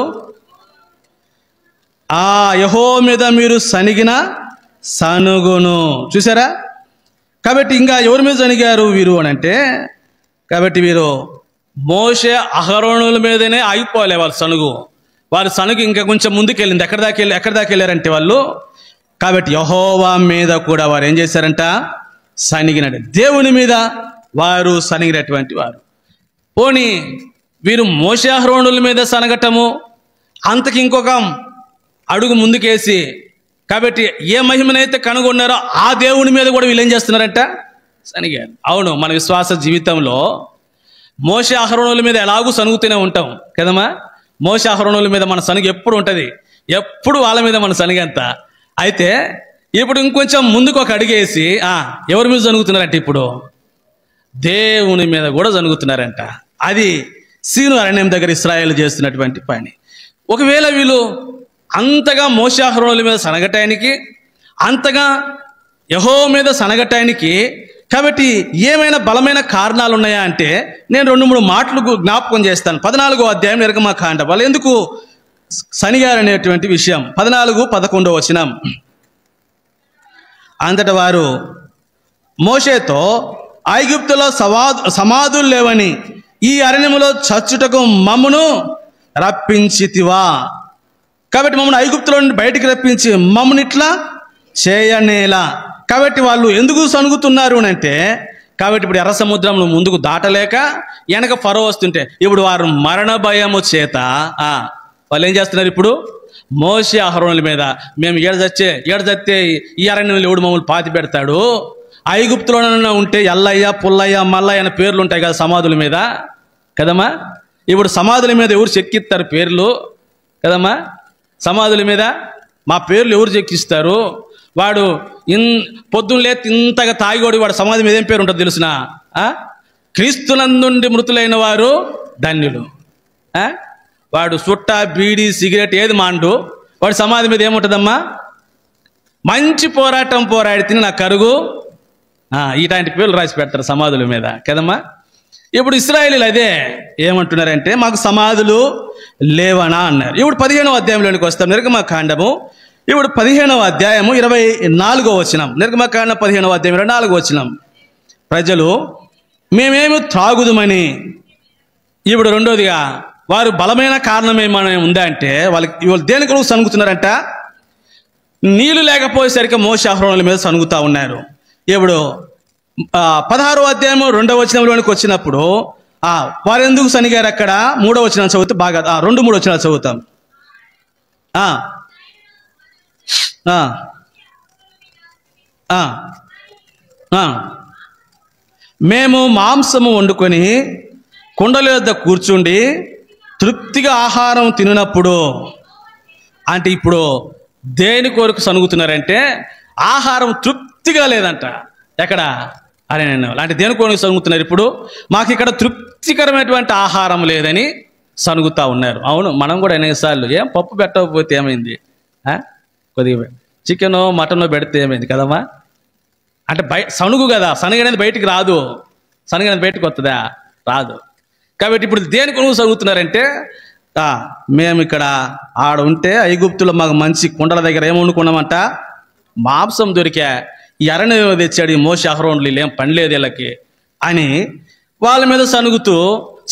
యెహోవా మీద మీరు సనిగిన సనుగును. చూసారా? కాబట్టి ఇంకా ఎవరి మీద సనిగారు వీరు అని అంటే, కాబట్టి వీరు మోషే అహరోనుల మీదనే ఆగిపోలే వాళ్ళ సనుగు. వాళ్ళ సనుగు ఇంకా కొంచెం ముందుకెళ్ళింది. ఎక్కడి దాకా వెళ్ళారంటే వాళ్ళు, కాబట్టి యెహోవా మీద కూడా వారు ఏం చేశారంట? సనిగినట్టు. దేవుని మీద వారు సనిగినటువంటి వారు. పోనీ వీరు మోషే అహరోనుల మీద సనగటము, అంతకి ఇంకొక అడుగు ముందుకేసి, కాబట్టి ఏ మహిమనైతే కనుగొన్నారో ఆ దేవుని మీద కూడా వీళ్ళు ఏం చేస్తున్నారంట? సనిగారు. అవును, మన విశ్వాస జీవితంలో మోషే అహరోనుల మీద ఎలాగూ సనుగుతూనే ఉంటాం కదమ్మా. మోషే అహరోనుల మీద మన సనుగు ఎప్పుడు ఉంటుంది, ఎప్పుడు వాళ్ళ మీద మన సనుగంత. అయితే ఇప్పుడు ఇంకొంచెం ముందుకు ఒక అడిగేసి ఎవరి మీద జరుగుతున్నారంట? ఇప్పుడు దేవుని మీద కూడా జరుగుతున్నారంట. అది సీను అరణ్యం దగ్గర ఇశ్రాయేలు చేస్తున్నటువంటి పని. ఒకవేళ వీళ్ళు అంతగా మోషే అహరోనుల మీద సనగటానికి, అంతగా యెహోవా మీద సనగటానికి కాబట్టి ఏమైనా బలమైన కారణాలు ఉన్నాయా అంటే నేను 2-3 మాటలు జ్ఞాపకం చేస్తాను. 14వ అధ్యాయం నిర్గమకాండ. వాళ్ళు ఎందుకు సనిగారనేటువంటి విషయం 14-11 వచనం. అంతట వారు మోషేతో, ఐగుప్తులో సమాధులు లేవని ఈ అరణ్యములో చచ్చుటకు మమ్మును రప్పించితివా? కాబట్టి మమ్మల్ని ఐగుప్తులో నుండి బయటికి రప్పించి మమ్మల్ని ఇట్లా చేయనేలా. కాబట్టి వాళ్ళు ఎందుకు సనుగుతున్నారు అంటే, కాబట్టి ఇప్పుడు ఎర్ర సముద్రంలో ముందుకు దాటలేక వెనక ఫరో వస్తుంటే ఇప్పుడు వారు మరణ భయము చేత వాళ్ళు ఏం చేస్తున్నారు? ఇప్పుడు మోషే అహరోనుల మీద మేము ఏడచస్తే ఈ అరణ్యంలో ఎవడు మమ్మల్ని పాతి పెడతాడు, ఐగుప్తులోనైనా ఉంటే ఎల్లయ్య పుల్లయ్య మల్లయ్య అనే పేర్లు ఉంటాయి కదా సమాధుల మీద కదమ్మా. ఇప్పుడు సమాధుల మీద ఎవరు చెక్కిస్తారు పేర్లు కదమ్మా? సమాధుల మీద మా పేర్లు ఎవరు చెక్కిస్తారు? వాడు పొద్దున్న లేచి ఇంతగా తాగిోడి వాడు సమాధి మీద ఏం పేరు ఉంటుంది తెలుసిన? క్రీస్తునందుండి మృతులైన వారు ధన్యులు. వాడు సుట్ట బీడి సిగరెట్ ఏది మాండు, వాడి సమాధి మీద ఏముంటుందమ్మా? మంచి పోరాటం పోరాడి తిని నా కరుగు, ఇలాంటి పేర్లు రాసి పెడతారు సమాధుల మీద కదమ్మా. ఇప్పుడు ఇశ్రాయేలీలు అదే ఏమంటున్నారంటే మాకు సమాధులు లేవనా అన్నారు. ఇప్పుడు 15వ అధ్యాయంలోనికి వస్తాం. నిర్గమకాండము ఇప్పుడు 15వ అధ్యాయము 24వ వచనం. నిర్గమకాండం 15వ అధ్యాయం 24వ వచనం. ప్రజలు మేమేమి త్రాగుదుమని, ఇప్పుడు రెండోదిగా వారు బలమైన కారణం ఏమైనా ఉందా అంటే వాళ్ళు దేని కొరకు సనుగుతున్నారంట? నీళ్లు లేకపోయేసరికి మోషే అహరోనుల మీద సనుగుతా ఉన్నారు. ఇప్పుడు 16వ అధ్యాయము 2వ వచనంలోనికి వచ్చినప్పుడు వారు ఎందుకు సనిగారు అక్కడ? 3వ వచనం చదివితే బాగా 2-3 వచనాలు చదువుతాం. మేము మాంసము వండుకొని కుండల వద్ద కూర్చుండి తృప్తిగా ఆహారం తినప్పుడు అంటే ఇప్పుడు దేని కొరకు సనుగుతున్నారంటే ఆహారం తృప్తిగా లేదంట. ఎక్కడ? అరే నేను అంటే దేని కొరకు సనుగుతున్నారు? ఇప్పుడు మాకు ఇక్కడ తృప్తికరమైనటువంటి ఆహారం లేదని సనుగుతా ఉన్నారు. అవును, మనం కూడా అనేకసార్లు ఏం పప్పు పెట్టకపోతే ఏమైంది, కొద్దిగా చికెనో మటనో పెడితే ఏమైంది కదమ్మా అంటే సనుగు కదా. సనుగు అనేది బయటికి రాదు, సనుగు అనేది బయటకు వస్తుందా? రాదు. కాబట్టి ఇప్పుడు దేని కొనుగోలు సనుగుతున్నారంటే మేము ఇక్కడ ఆడ ఉంటే ఐగుప్తులో మాకు మంచి కుండల దగ్గర ఏం వండుకున్నామంట? మాంసం దొరికా, ఈ అరణ్యం తెచ్చాడు ఈ మోషే అహరోనులు, ఏం పని లేదు వీళ్ళకి అని వాళ్ళ మీద సనుగుతూ,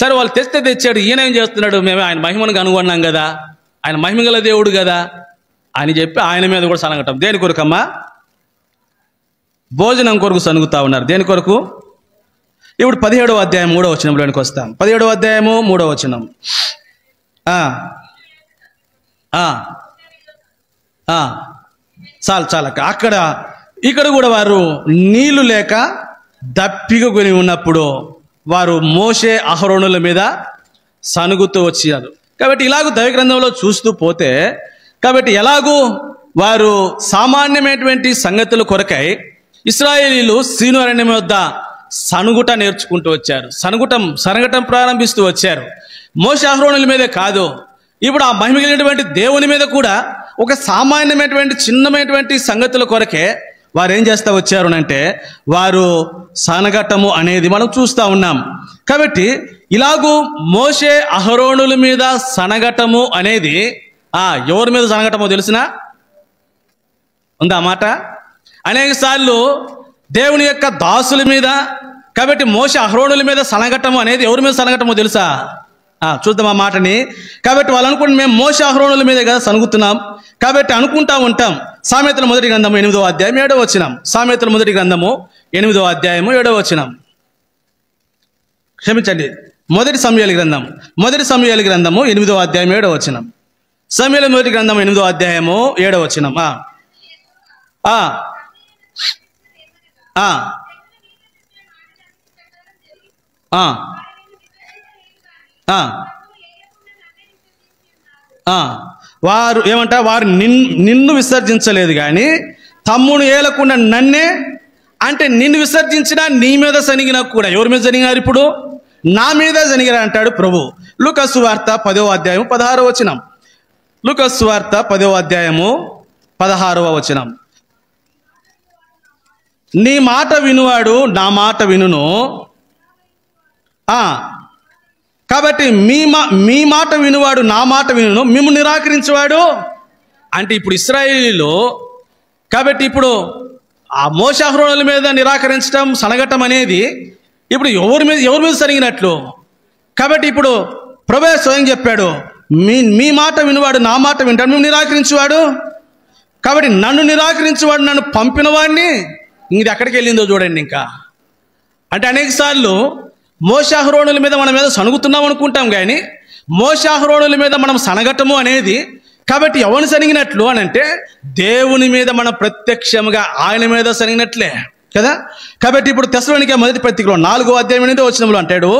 సరే వాళ్ళు తెచ్చాడు, ఈయన ఏం చేస్తున్నాడు, మేము ఆయన మహిమను కనుగొన్నాం కదా, ఆయన మహిమగల దేవుడు కదా అని చెప్పి ఆయన మీద కూడా సనగటం. దేని కొరకమ్మా? భోజనం కొరకు సనుగుతా ఉన్నారు. దేని కొరకు? ఇప్పుడు 17వ అధ్యాయం 3వ వచనంలోనికి వస్తాం. 17వ అధ్యాయము 3వ వచనం. చాలక ఇక్కడ కూడా వారు నీళ్లు లేక దప్పిక కొని ఉన్నప్పుడు వారు మోషే అహరోనుల మీద సనుగుతూ వచ్చారు. కాబట్టి ఇలాగూ దైవ గ్రంథంలో చూస్తూ పోతే, కాబట్టి ఎలాగూ వారు సామాన్యమైనటువంటి సంగతుల కొరకై ఇశ్రాయేలీలు సీను అరణ్యం వద్ద సనుగుట నేర్చుకుంటూ వచ్చారు, సనగటం ప్రారంభిస్తూ వచ్చారు. మోషే అహరోనుల మీదే కాదు, ఇప్పుడు ఆ మహిమ కలిగినటువంటి దేవుని మీద కూడా ఒక సామాన్యమైనటువంటి చిన్నమైనటువంటి సంగతుల కొరకే వారు ఏం చేస్తూ వచ్చారు అంటే వారు సనగటము అనేది మనం చూస్తూ ఉన్నాం. కాబట్టి ఇలాగూ మోషే అహరోనుల మీద సనగటము అనేది ఎవరి మీద సనగటమో తెలిసినా ఉందా మాట? అనేక సార్లు దేవుని యొక్క దాసుల మీద, కాబట్టి మోషే అహరోనుల మీద సనగటము అనేది ఎవరి మీద సనగటమో తెలుసా? చూద్దాం ఆ మాటని. కాబట్టి వాళ్ళు అనుకుంటే మేము మోషే అహరోనుల మీద కదా సనుగుతున్నాం, కాబట్టి అనుకుంటా ఉంటాం. సామెతల మొదటి గ్రంథము 8వ అధ్యాయం 7వ వచనం. సామెతల మొదటి గ్రంథము 8వ అధ్యాయము 7వ వచనం. క్షమించండి, మొదటి సమూయేలు గ్రంథము 8వ అధ్యాయం 7వ వచనం. సమూయేలు మొదటి గ్రంథం 8వ అధ్యాయము 7వ వచనం. వారు ఏమంట, వారు నిన్ను విసర్జించలేదు కానీ తమ్మును ఏలకుండా నన్నే, అంటే నిన్ను విసర్జించినా నీ మీద సనిగినా కూడా ఎవరి మీద సనిగారు? ఇప్పుడు నా మీద సనిగిరా అంటాడు ప్రభు. లూకా సువార్త 10వ అధ్యాయం 16వ వచనం. లూకా సువార్త 10వ అధ్యాయము 16వ వచనం. నీ మాట వినువాడు నా మాట వినును. కాబట్టి మీ మాట వినువాడు నా మాట వినును, మిమ్ము నిరాకరించేవాడు అంటే ఇప్పుడు ఇశ్రాయేలీలో. కాబట్టి ఇప్పుడు ఆ మోషే అహరోనుల మీద నిరాకరించడం, సనగటం అనేది ఇప్పుడు ఎవరి మీద సరిగినట్లు. కాబట్టి ఇప్పుడు ప్రభువే స్వయం చెప్పాడు, మీ మాట వినువాడు నా మాట వింటాడు, మేము నిరాకరించేవాడు. కాబట్టి నన్ను నిరాకరించేవాడు నన్ను పంపిన వాడిని. ఇది ఎక్కడికి వెళ్ళిందో చూడండి. ఇంకా అంటే అనేక సార్లు మోషే అహరోనుల మీద మన మీద సనుగుతున్నాం అనుకుంటాం, కానీ మోషే అహరోనుల మీద మనం సనగటము అనేది, కాబట్టి ఎవరిని సనిగినట్లు అని అంటే దేవుని మీద మనం ప్రత్యక్షంగా ఆయన మీద సనిగినట్లే కదా. కాబట్టి ఇప్పుడు తెస్సలోనికే మొదటి పత్రికలో 4వ అధ్యాయం 8వ వచనంలో అంటాడు.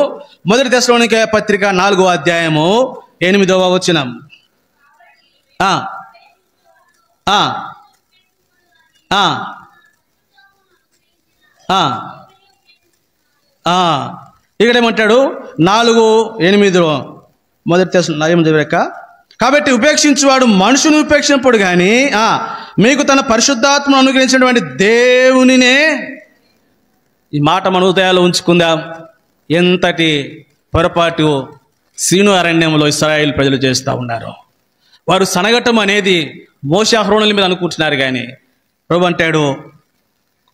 మొదటి తెస్సలోనికే పత్రిక 4వ అధ్యాయము 8వ వచనం. ఇక్కడేమంటాడు 4:8 మొదటి తెస్సలోనికే. కాబట్టి ఉపేక్షించువాడు మనుషుని ఉపేక్షింపడు కానీ మీకు తన పరిశుద్ధాత్మను అనుగ్రహించినటువంటి దేవునినే. ఈ మాట మన హృదయాల్లో ఉంచుకుందాం. ఎంతటి పొరపాటు సీను అరణ్యంలో ఇశ్రాయేలు ప్రజలు చేస్తూ ఉన్నారు. వారు సనగటం అనేది మోషే అహరోనుల మీద అనుకుంటున్నారు, కానీ ప్రభు అంటాడు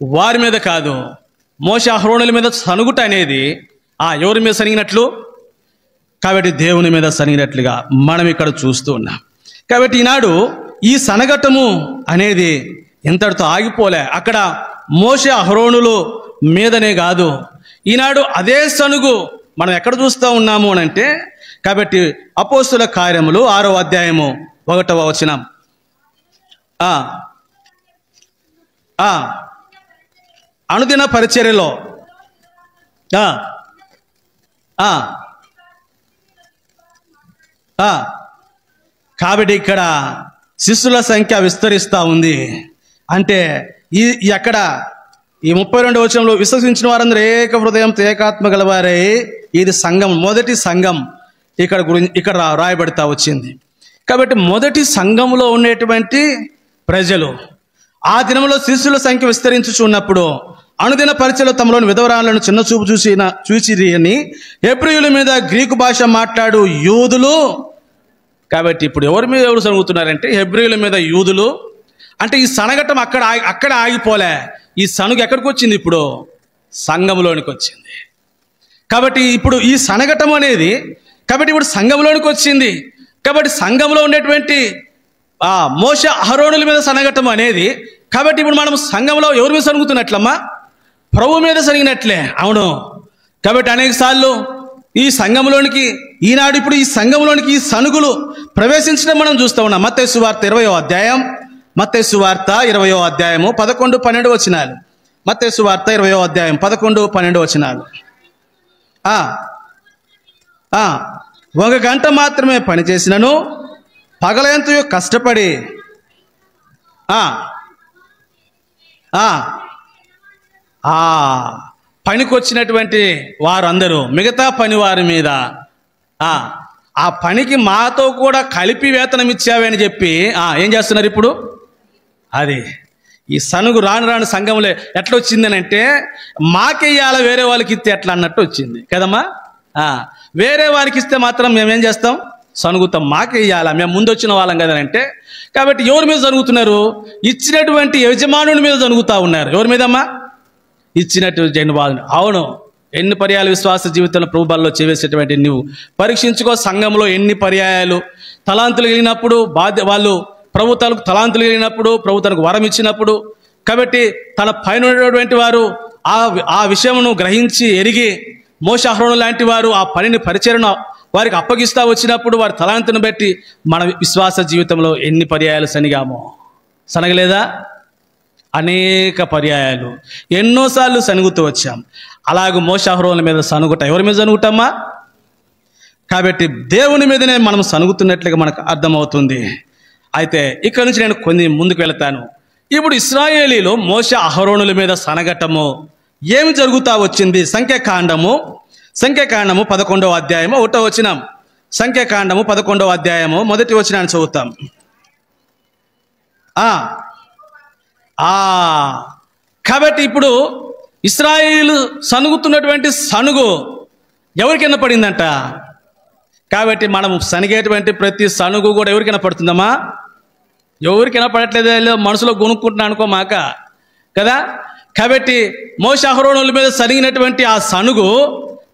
వారి మీద కాదు, మోషే అహరోనుల మీద సనుగుట అనేది ఎవరి మీద సనిగినట్లు? కాబట్టి దేవుని మీద సనిగినట్లుగా మనం ఇక్కడ చూస్తూ ఉన్నాం. కాబట్టి ఈనాడు ఈ సనగటము అనేది ఎంతటితో ఆగిపోలే. అక్కడ మోషే అహరోనులు మీదనే కాదు, ఈనాడు అదే సనుగు మనం ఎక్కడ చూస్తూ ఉన్నాము అని అంటే, కాబట్టి అపోస్తుల కార్యములు 6వ అధ్యాయము 1వ వచనం. అనుదిన పరిచర్యలో కాబట్టి ఇక్కడ శిష్యుల సంఖ్య విస్తరిస్తూ ఉంది. అంటే ఎక్కడ ఈ 32వ వచనంలో విశ్వసించిన వారందరూ ఏక హృదయం ఏకాత్మ గలవారై, ఇది సంఘం, మొదటి సంఘం ఇక్కడ రాయబడతా వచ్చింది. కాబట్టి మొదటి సంఘంలో ఉండేటువంటి ప్రజలు ఆ దినంలో శిష్యుల సంఖ్య విస్తరించుచున్నప్పుడు అనుదిన పరిచయలో తమలోని విధవరాలను చిన్న చూపు చూచిరి అని హెబ్రీయుల మీద గ్రీకు భాష మాట్లాడు యూదులు. కాబట్టి ఇప్పుడు ఎవరు సనుగుతున్నారంటే హెబ్రీయుల మీద యూదులు. అంటే ఈ సనగటం అక్కడ ఆగిపోలే. ఈ సనుగు ఎక్కడికి వచ్చింది? ఇప్పుడు సంఘంలోనికి వచ్చింది. కాబట్టి ఇప్పుడు ఈ సనగటం అనేది కాబట్టి ఇప్పుడు సంఘంలోనికి వచ్చింది. కాబట్టి సంఘంలో ఉండేటువంటి మోషే అహరోనుల మీద సనగటం అనేది, కాబట్టి ఇప్పుడు మనం సంఘంలో ఎవరి మీద సనుగుతున్నట్లమ్మా? ప్రభు మీద సనిగినట్లే. అవును. కాబట్టి అనేక సార్లు ఈ సంఘంలోనికి ఈనాడు ఇప్పుడు ఈ సంఘంలోనికి ఈ సనుగులు ప్రవేశించడం మనం చూస్తూ ఉన్నాం. మత్తయి సువార్త 20వ అధ్యాయం, మత్తయి సువార్త 20వ అధ్యాయము 11-12 వచనాలు. మత్తయి సువార్త 20వ అధ్యాయం 11-12 వచనాలు. 1 గంట మాత్రమే పనిచేసినను పగలంతయు కష్టపడి పనికొచ్చినటువంటి వారందరూ మిగతా పని వారి మీద ఆ పనికి మాతో కూడా కలిపి వేతనం ఇచ్చావని చెప్పి ఏం చేస్తున్నారు ఇప్పుడు? అది ఈ సనుగు రాను సంఘంలో ఎట్లా వచ్చిందని అంటే, మాకెయ్యాల వేరే వాళ్ళకి ఇస్తే ఎట్లా అన్నట్టు వచ్చింది కదమ్మా. వేరే వారికి ఇస్తే మాత్రం మేమేం చేస్తాం? సనుగుతాం. మాకెయ్యాలా, మేము ముందు వచ్చిన వాళ్ళం కదనంటే. కాబట్టి ఎవరి మీద సనుగుతున్నారు? ఇచ్చినటువంటి యజమానుని మీద సనుగుతూ ఉన్నారు. ఎవరి మీదమ్మా? ఇచ్చినట్టు జన్వాదుని. అవును. ఎన్ని పర్యాయాలు విశ్వాస జీవితంలో ప్రభు బలలో చేసేటువంటి నువ్వు పరీక్షించుకో. సంఘంలో ఎన్ని పర్యాయాలు తలాంతులు కలిగినప్పుడు వాళ్ళు ప్రభు తనకు తలాంతులు కలిగినప్పుడు ప్రభు తనకు వరం ఇచ్చినప్పుడు, కాబట్టి తన పైన ఉన్నటువంటి వారు ఆ విషయమును గ్రహించి ఎరిగి మోషే అహరోను లాంటి వారు ఆ పనిని పరిచరణ వారికి అప్పగిస్తూ వచ్చినప్పుడు వారి తలాంతును బట్టి మన విశ్వాస జీవితంలో ఎన్ని పర్యాయాలు సనిగామో. సనగలేదా? అనేక పర్యాయాలు ఎన్నోసార్లు సనుగుతూ వచ్చాం. అలాగూ మోషే అహరోనుల మీద సనుగుట ఎవరి మీద సనుగుతామా? కాబట్టి దేవుని మీదనే మనం సనుగుతున్నట్లుగా మనకు అర్థమవుతుంది. అయితే ఇక్కడ నుంచి నేను కొన్ని ముందుకు వెళతాను. ఇప్పుడు ఇశ్రాయేలీలో మోషే అహరోనుల మీద సనగటము ఏమి జరుగుతూ వచ్చింది? సంఖ్యాకాండము 11వ అధ్యాయము 1వ వచనం. సంఖ్యాకాండము 11వ అధ్యాయము 1వ వచనాన్ని చదువుతాం. కాబట్టి ఇప్పుడు ఇశ్రాయేలు సనుగుతున్నటువంటి సనుగు ఎవరికైనా పడిందంట. కాబట్టి మనం సనిగేటువంటి ప్రతి సనుగు కూడా ఎవరికైనా పడుతుందమ్మా? ఎవరికైనా పడట్లేదు, మనసులో కొనుక్కుంటున్నా అనుకోమాక కదా. కాబట్టి మోషే అహరోనుల మీద సనిగినటువంటి ఆ సనుగు,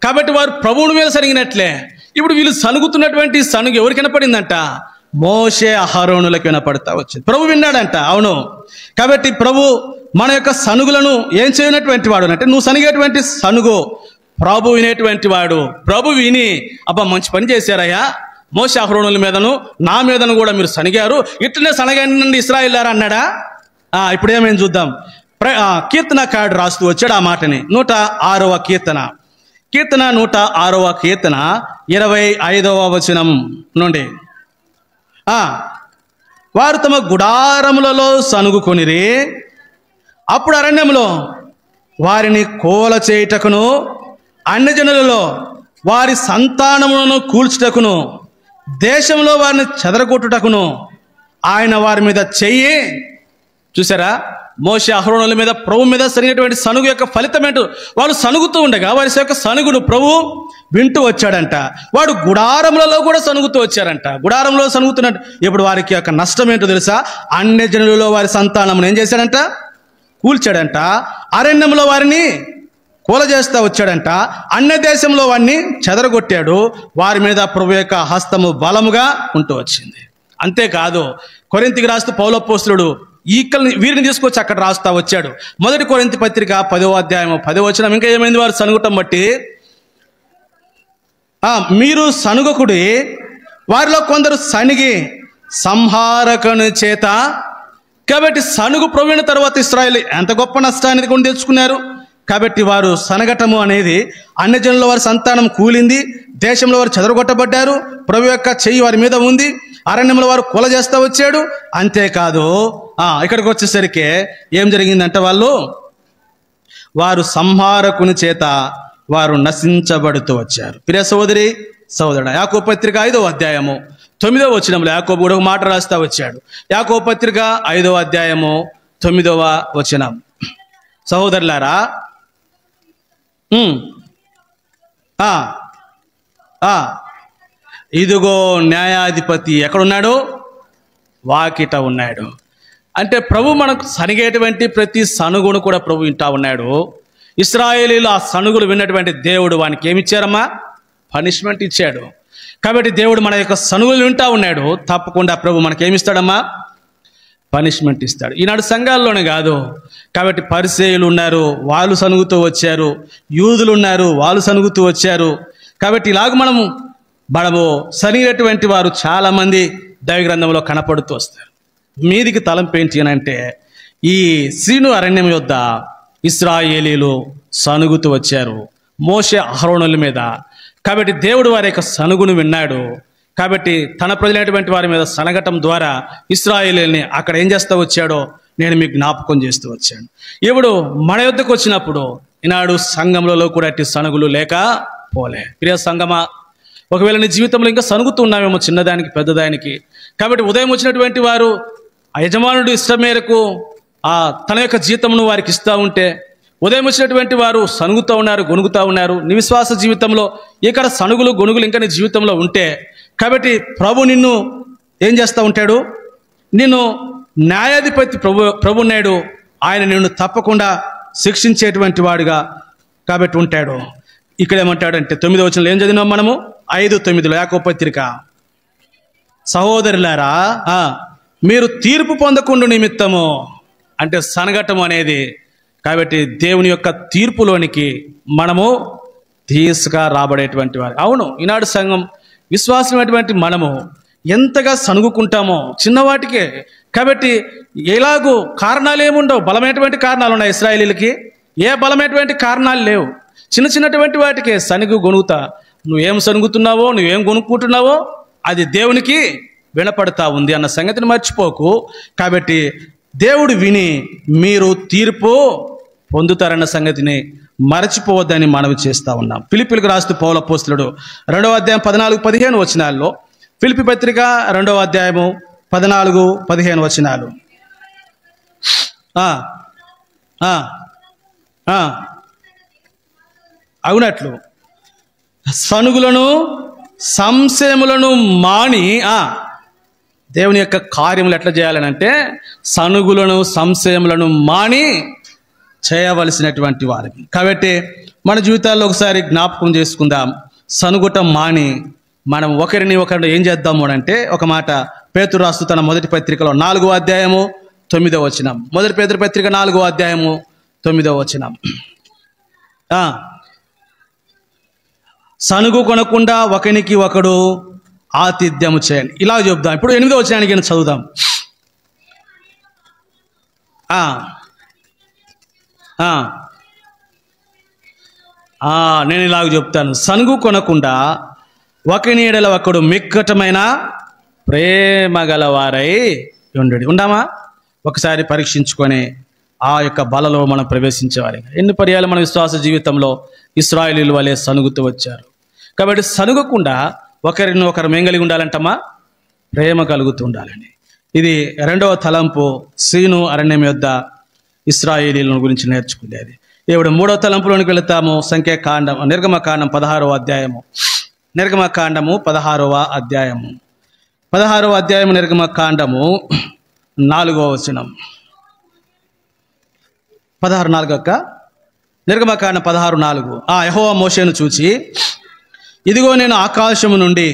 కాబట్టి వారు ప్రభువుని మీద సనిగినట్లే ఇప్పుడు వీళ్ళు సనుగుతున్నటువంటి సనుగు ఎవరికైనా పడిందంట? మోషే అహరోనులకు వినపడతా వచ్చింది. ప్రభు విన్నాడంట. అవును. కాబట్టి ప్రభు మన యొక్క సనుగులను ఏం చేయనటువంటి వాడు అంటే, నువ్వు సనిగేటువంటి సనుగు ప్రభు వినేటువంటి వాడు. ప్రభు విని అబ్బా మంచి పని చేశారయ్యా, మోషే అహరోనుల మీదను నా మీదను కూడా మీరు సనిగారు, ఇట్లనే సనగండి ఇశ్రాయేలులారా అన్నాడా? ఇప్పుడు ఏమైంది చూద్దాం. కీర్తనకారుడు రాస్తూ వచ్చాడు ఆ మాటని. 106వ కీర్తన 106వ కీర్తన 25వ వచనం నుండి, వారు తమ గుడారములలో సనుగుకొనిరి, అప్పుడు అరణ్యములో వారిని కోల చేయుటకును అన్యజనులలో వారి సంతానములను కూల్చుటకును దేశంలో వారిని చెదరగొట్టుటకును ఆయన వారి మీద చెయ్యి. చూసారా, మోషే అహరోనుల మీద ప్రభు మీద సరిగినటువంటి సనుగు యొక్క ఫలితం ఏంటో. వాళ్ళు సనుగుతూ ఉండగా వారి యొక్క సనుగును ప్రభు వింటూ వచ్చాడంట. వాడు గుడారములలో కూడా సనుగుతూ వచ్చారంట. గుడారంలో సనుగుతున్నట్టు. ఇప్పుడు వారికి యొక్క నష్టం ఏంటో తెలుసా? అన్యజనులలో వారి సంతానమును ఏం చేశాడంట? కూల్చాడంట. అరణ్యంలో వారిని కూల చేస్తా వచ్చాడంట. అన్య దేశంలో వారిని చెదరగొట్టాడు. వారి మీద ప్రభు యొక్క హస్తము బలముగా ఉంటూ వచ్చింది. అంతేకాదు, కొరింథీకి రాస్తూ పౌలు అపోస్తలుడు వీరిని తీసుకొచ్చి అక్కడ రాస్తా వచ్చాడు. 1 కొరింథీ పత్రిక 10వ అధ్యాయం 10వ వచనం. ఇంకా ఏమైంది? వారు సనుగుటం బట్టి మీరు సనుగకుడి, వారిలో కొందరు సనిగి సంహారకుని చేత. కాబట్టి సనుగు ప్రవీణ తర్వాత ఇశ్రాయేలు ఎంత గొప్ప నష్టాన్ని కొని తెచ్చుకున్నారు. కాబట్టి వారు సనగటము అనేది అన్యజనుల వారి సంతానం కూలింది, దేశంలో వారు చెదరగొట్టబడ్డారు, ప్రభు యొక్క చెయ్యి వారి మీద ఉంది, అరణ్యంలో వారు కొల చేస్తా వచ్చాడు. అంతేకాదు ఇక్కడికి వచ్చేసరికి ఏం జరిగిందంటే వారు సంహారకుని చేత వారు నశించబడుతూ వచ్చారు. ప్రియ సోదరి సోదరుడా, యాకోబు పత్రిక 5వ అధ్యాయము 9వ వచనంలో యాకోబు కూడా ఒక మాట రాస్తా వచ్చాడు. యాకోబు పత్రిక 5వ అధ్యాయము 9వ వచనం. సహోదరులారా, ఇదిగో న్యాయాధిపతి ఎక్కడున్నాడు? వాకిట ఉన్నాడు. అంటే ప్రభు మనకు సనిగేటువంటి ప్రతి సనుగును కూడా ప్రభు వింటా ఉన్నాడు. ఇశ్రాయేలీలు ఆ సనుగులు విన్నటువంటి దేవుడు వానికి ఏమిచ్చారమ్మా? పనిష్మెంట్ ఇచ్చాడు. కాబట్టి దేవుడు మన యొక్క సనుగులు వింటా ఉన్నాడు. తప్పకుండా ప్రభు మనకేమిస్తాడమ్మా? పనిష్మెంట్ ఇస్తాడు. ఈనాడు సంఘాల్లోనే కాదు. కాబట్టి పరిసయ్యులు ఉన్నారు, వాళ్ళు సనుగుతూ వచ్చారు. యూదులు ఉన్నారు, వాళ్ళు సనుగుతూ వచ్చారు. కాబట్టి ఇలాగ మనము సనిగినటువంటి వారు చాలామంది దైవ గ్రంథంలో కనపడుతూ వస్తారు. మీదికి తలంపేంటి అని అంటే, ఈ సీను అరణ్యం యొద్ద ఇశ్రాయేలీలు సనుగుతూ వచ్చారు మోషే అహరోనుల మీద. కాబట్టి దేవుడు వారి యొక్క సనుగును విన్నాడు. కాబట్టి తన ప్రజలైనటువంటి వారి మీద సనగటం ద్వారా ఇశ్రాయేలీని అక్కడ ఏం చేస్తూ వచ్చాడో నేను మీకు జ్ఞాపకం చేస్తూ వచ్చాను. ఇప్పుడు మన యొద్దకు వచ్చినప్పుడు ఈనాడు సంఘంలో కూడా అట్టి సనుగులు లేక పోలే. ప్రియ సంఘమా, ఒకవేళ నీ జీవితంలో ఇంకా సనుగుతూ ఉన్నామేమో చిన్నదానికి పెద్దదానికి. కాబట్టి ఉదయం వచ్చినటువంటి వారు ఆ యజమానుడు ఇష్టం మేరకు తన యొక్క జీతమును వారికి ఇస్తూ ఉంటే, ఉదయం వచ్చినటువంటి వారు సనుగుతూ ఉన్నారు, గొనుగుతూ ఉన్నారు. నీ విశ్వాస జీవితంలో ఇక్కడ సనుగులు గొనుగులు ఇంకా నీ జీవితంలో ఉంటే, కాబట్టి ప్రభు నిన్ను ఏం చేస్తూ ఉంటాడు? నిన్ను న్యాయాధిపతి ప్రభు ఉన్నాడు. ఆయన నిన్ను తప్పకుండా శిక్షించేటువంటి వాడుగా కాబట్టి ఉంటాడు. ఇక్కడ ఏమంటాడంటే 9వ వచనంలో ఏం చదివినాం మనము? 5:9 యాకోబు పత్రిక, సహోదరులారా మీరు తీర్పు పొందకుండా నిమిత్తము, అంటే సనగటం అనేది, కాబట్టి దేవుని యొక్క తీర్పులోనికి మనము తీసుగా రాబడేటువంటి వారు. అవును, ఈనాడు సంఘం విశ్వాసమైనటువంటి మనము ఎంతగా సనుగుకుంటామో చిన్నవాటికే. కాబట్టి ఎలాగూ కారణాలు ఏముండవు, బలమైనటువంటి కారణాలు ఉన్నాయి. ఇశ్రాయేలీలకి ఏ బలమైనటువంటి కారణాలు లేవు. చిన్న చిన్నటువంటి వాటికే సనుగు గొనుగుతా, నువ్వేం సనుగుతున్నావో, నువ్వేం కొనుక్కుంటున్నావో అది దేవునికి వినపడతా ఉంది అన్న సంగతిని మర్చిపోకు. కాబట్టి దేవుడు విని మీరు తీర్పు పొందుతారన్న సంగతిని మరచిపోవద్దని మనవి చేస్తూ ఉన్నాం. ఫిలిప్పీలకు రాస్తూ పౌలు అపోస్తలుడు 2వ అధ్యాయం 14-15 వచనాల్లో, ఫిలిప్పీ పత్రిక 2వ అధ్యాయము 14-15 వచనాలు. అవునట్లు సనుగులను సంశయములను మాని, దేవుని యొక్క కార్యములు ఎట్లా చేయాలని అంటే సనుగులను సంశయములను మాని చేయవలసినటువంటి వారికి. కాబట్టి మన జీవితాల్లో ఒకసారి జ్ఞాపకం చేసుకుందాం. సనుగుటం మాని మనం ఒకరిని ఏం చేద్దాము అంటే, ఒక మాట పేతురు రాస్తూ తన మొదటి పత్రికలో 4వ అధ్యాయము 9వ వచనం, మొదటి పేతురు పత్రిక 4వ అధ్యాయము 9వ వచనం, సనుగు కొనకుండా ఒకనికి ఒకడు ఆతిథ్యము చేయండి. ఇలా చెప్దాం. ఇప్పుడు 8వ వచనానికి చదువుదాం. నేను ఇలాగ చెప్తాను, సనుగు కొనకుండా ఒకని ఎడల ఒకడు మిక్కటమైన ప్రేమ గలవారై ఉండామా? ఒకసారి పరీక్షించుకొని ఆ యొక్క బలలో మనం ప్రవేశించేవారి. ఎన్ని పర్యాలు మన విశ్వాస జీవితంలో ఇశ్రాయేలీయుల వలె సనుగుతూ వచ్చారు. కాబట్టి సనుగకుండా ఒకరిని ఒకరు మెంగలిగి ఉండాలంటమ్మా, ప్రేమ కలుగుతూ ఉండాలని. ఇది 2వ తలంపు, సీను అరణ్యం యొద్ద ఇశ్రాయేలీయుల గురించి నేర్చుకునేది. ఇప్పుడు 3వ తలంపులోనికి వెళుతాము. సంఖ్యాకాండం, నిర్గమకాండం 16వ అధ్యాయము, నిర్గమకాండము 16వ అధ్యాయము, 16వ అధ్యాయము నిర్గమకాండము 4వ వచనం, 16:4 అక్క, నిర్గమకాండం 16:4. యెహోవా మోషేను చూచి, ఇదిగో నేను ఆకాశము నుండి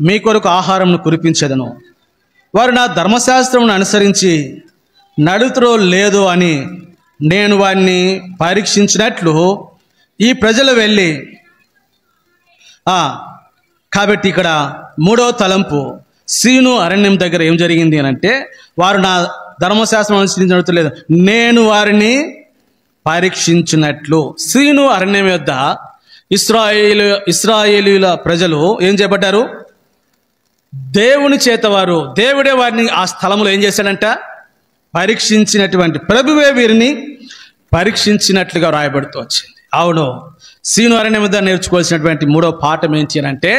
మీ కొరకు ఆహారమును కురిపించెదను, వారు నా ధర్మశాస్త్రమును అనుసరించి నడుతురో లేదో అని నేను వారిని పరీక్షించినట్లు ఈ ప్రజలు వెళ్ళి. కాబట్టి ఇక్కడ 3వ తలంపు, సీను అరణ్యం దగ్గర ఏం జరిగింది అని అంటే, వారు నా ధర్మశాస్త్రం అనుసరించి నడుతులేదు, నేను వారిని పరీక్షించినట్లు. సీను అరణ్యం యొద్ద ఇశ్రాయేలీయుల ప్రజలు ఏం చేయబడ్డారు? దేవుని చేత దేవుడే వారిని ఆ స్థలంలో ఏం చేశాడంట? పరీక్షించినటువంటి, ప్రభువే వీరిని పరీక్షించినట్లుగా రాయబడుతూ వచ్చింది. అవును, సీను అరణ్యం వద్ద నేర్చుకోవాల్సినటువంటి 3వ పాఠం ఏంటి అని అంటే,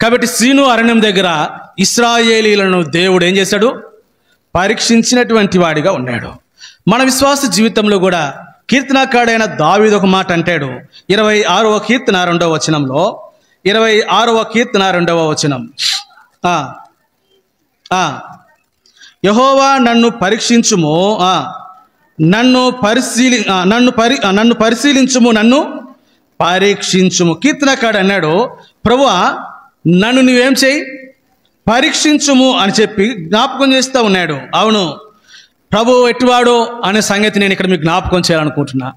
కాబట్టి సీను అరణ్యం దగ్గర ఇశ్రాయేలీయులను దేవుడు ఏం చేశాడు? పరీక్షించినటువంటి వాడిగా ఉన్నాడు. మన విశ్వాస జీవితంలో కూడా కీర్తనకాడైన దావీదు ఒక మాట అంటాడు. 26వ కీర్తన 2వ వచనంలో, 26వ కీర్తన 2వ వచనం, యెహోవా నన్ను పరీక్షించుము, నన్ను పరిశీలించుము, నన్ను పరీక్షించుము. కీర్తనకాడు అన్నాడు, ప్రభువా నన్ను నువ్వేం చేయి? పరీక్షించుము అని చెప్పి జ్ఞాపకం చేస్తూ ఉన్నాడు. అవును, ప్రభు ఎట్టివాడో అనే సంగతి నేను ఇక్కడ మీకు జ్ఞాపకం చేయాలనుకుంటున్నా.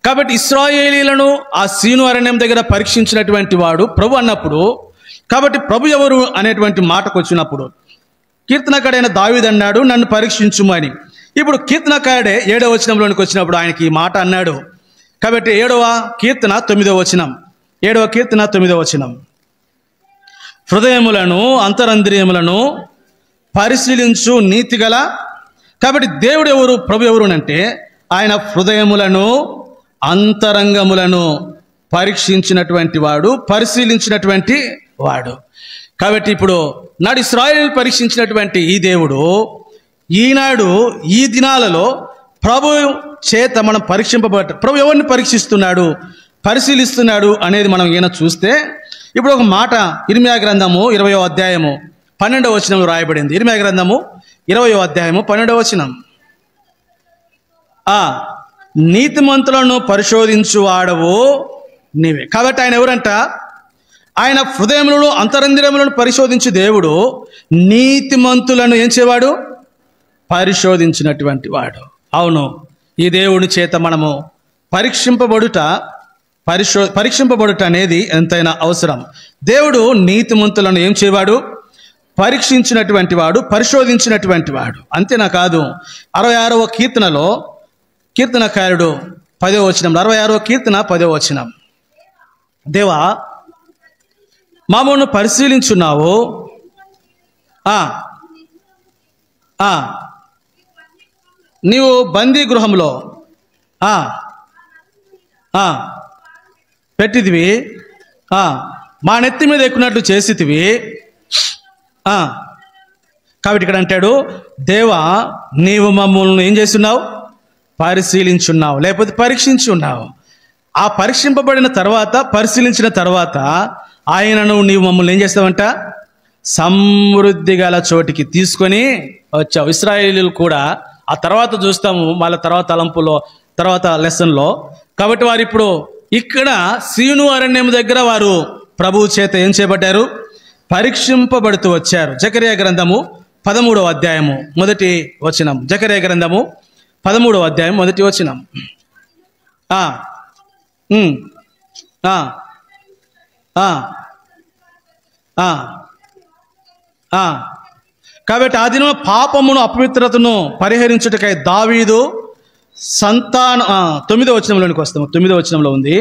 కాబట్టి ఇశ్రాయేలీయులను ఆ సీను అరణ్యం దగ్గర పరీక్షించినటువంటి వాడు ప్రభు అన్నప్పుడు, కాబట్టి ప్రభు ఎవరు అనేటువంటి మాటకు వచ్చినప్పుడు కీర్తనకాడైన దావీదు అన్నాడు, నన్ను పరీక్షించుము అని. ఇప్పుడు కీర్తనకాడే 7వ వచనంలోనికి వచ్చినప్పుడు ఆయనకి ఈ మాట అన్నాడు. కాబట్టి 7వ కీర్తన 9వ వచనం, 7వ కీర్తన 9వ వచనం, హృదయములను అంతరంద్రియములను పరిశీలించు నీతిగల. కాబట్టి దేవుడు ఎవరు, ప్రభు ఎవరు అంటే ఆయన హృదయములను అంతరంగములను పరీక్షించినటువంటి వాడు, పరిశీలించినటువంటి వాడు. కాబట్టి ఇప్పుడు నాడు ఇశ్రాయేలు పరీక్షించినటువంటి ఈ దేవుడు ఈనాడు ఈ దినాలలో ప్రభు చేత మనం పరీక్షింపబడ్డ, ప్రభు ఎవరిని పరీక్షిస్తున్నాడు, పరిశీలిస్తున్నాడు అనేది మనం ఈయన చూస్తే, ఇప్పుడు ఒక మాట ఇర్మియా గ్రంథము 20వ అధ్యాయము 12వ వచనం రాయబడింది. ఇర్మియా గ్రంథము 20వ అధ్యాయము 12వ వచనం, నీతిమంతులను పరిశోధించు వాడవు నీవే. కాబట్టి ఆయన ఎవరంట? ఆయన హృదయములను అంతరంద్రియములను పరిశోధించి దేవుడు నీతిమంతులను ఏం చేవాడు? పరిశోధించినటువంటి వాడు. అవును, ఈ దేవుని చేత మనము పరీక్షింపబడుట అనేది ఎంతైనా అవసరం. దేవుడు నీతిమంతులను ఏం చేవాడు? పరీక్షించినటువంటి వాడు, పరిశోధించినటువంటి వాడు. అంతేనా కాదు, 66వ కీర్తనలో కీర్తనకారుడు 10వ వచనం, 66వ కీర్తన 10వ వచనం, దేవా మమ్మల్ని పరిశీలించున్నావు, నీవు బందీ గృహంలో పెట్టిదివి, మా నెత్తి మీద ఎక్కున్నట్లు చేసితివి. కాబట్టి ఇక్కడ అంటాడు, దేవా నీవు మమ్మల్ని ఏం చేస్తున్నావు? పరిశీలించున్నావు, లేకపోతే పరీక్షించి ఉన్నావు. ఆ పరీక్షింపబడిన తర్వాత, పరిశీలించిన తర్వాత ఆయనను నీవు మమ్మల్ని ఏం చేస్తావంట? సమృద్ధి గల చోటికి తీసుకొని వచ్చావు. ఇశ్రాయేలీయులు కూడా ఆ తర్వాత చూస్తాము, మళ్ళీ తర్వాత తలంపులో, తర్వాత లెసన్లో. కాబట్టి వారు ఇప్పుడు ఇక్కడ సీను అరణ్యం దగ్గర వారు ప్రభువు చేత ఏం చేయబడ్డారు? పరీక్షింపబడుతూ వచ్చారు. జకర్యా గ్రంథము 13వ అధ్యాయము 1వ వచనం. జకర్యా గ్రంథము 13వ అధ్యాయం 1వ వచనం. కాబట్టి ఆ దినం పాపమును అపవిత్రతను పరిహరించుటకై దావీదు సంతాన 9వ వచనంలోనికి వస్తాము. 9వ వచనంలో ఉంది,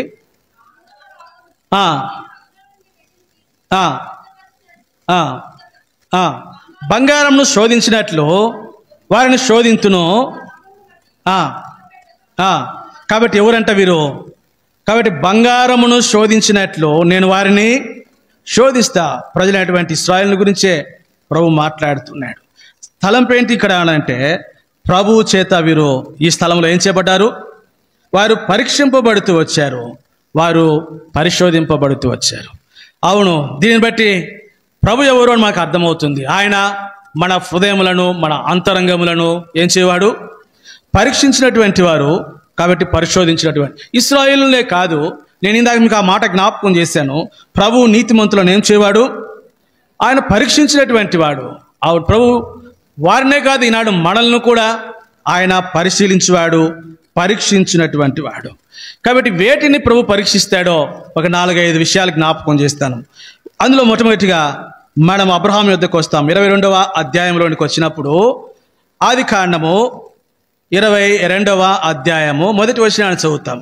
బంగారంను శోధించినట్లు వారిని శోధింతును. కాబట్టి ఎవరంట వీరు? కాబట్టి బంగారమును శోధించినట్లు నేను వారిని శోధిస్తా. ప్రజలైనటువంటి ఇశ్రాయేలు గురించే ప్రభు మాట్లాడుతున్నాడు. స్థలం ఏంటి ఇక్కడ అంటే, ప్రభువు చేత వీరు ఈ స్థలంలో ఏం చేయబడ్డారు? వారు పరీక్షింపబడుతూ వచ్చారు, వారు పరిశోధింపబడుతూ వచ్చారు. అవును, దీన్ని బట్టి ప్రభు ఎవరు అని మాకు అర్థమవుతుంది. ఆయన మన హృదయములను, మన అంతరంగములను ఏం చేయవాడు? పరీక్షించినటువంటి వారు. కాబట్టి పరిశోధించినటువంటి ఇశ్రాయేలులే కాదు, నేను ఇందాక మీకు ఆ మాట జ్ఞాపకం చేశాను. ప్రభు నీతిమంతులను ఏం చేయవాడు? ఆయన పరీక్షించినటువంటి వాడు. అవును, ప్రభు వారినే కాదు, ఈనాడు మనల్ని కూడా ఆయన పరిశీలించేవాడు, పరీక్షించినటువంటి వాడు. కాబట్టి వేటిని ప్రభు పరీక్షిస్తాడో ఒక 4-5 విషయాలు జ్ఞాపకం చేస్తాను. అందులో మొట్టమొదటిగా మనం అబ్రహాం యొద్దకు వస్తాం. 22వ అధ్యాయంలోనికి వచ్చినప్పుడు ఆది కాండము 22వ అధ్యాయము 1వ వచనాన్ని చదువుతాం.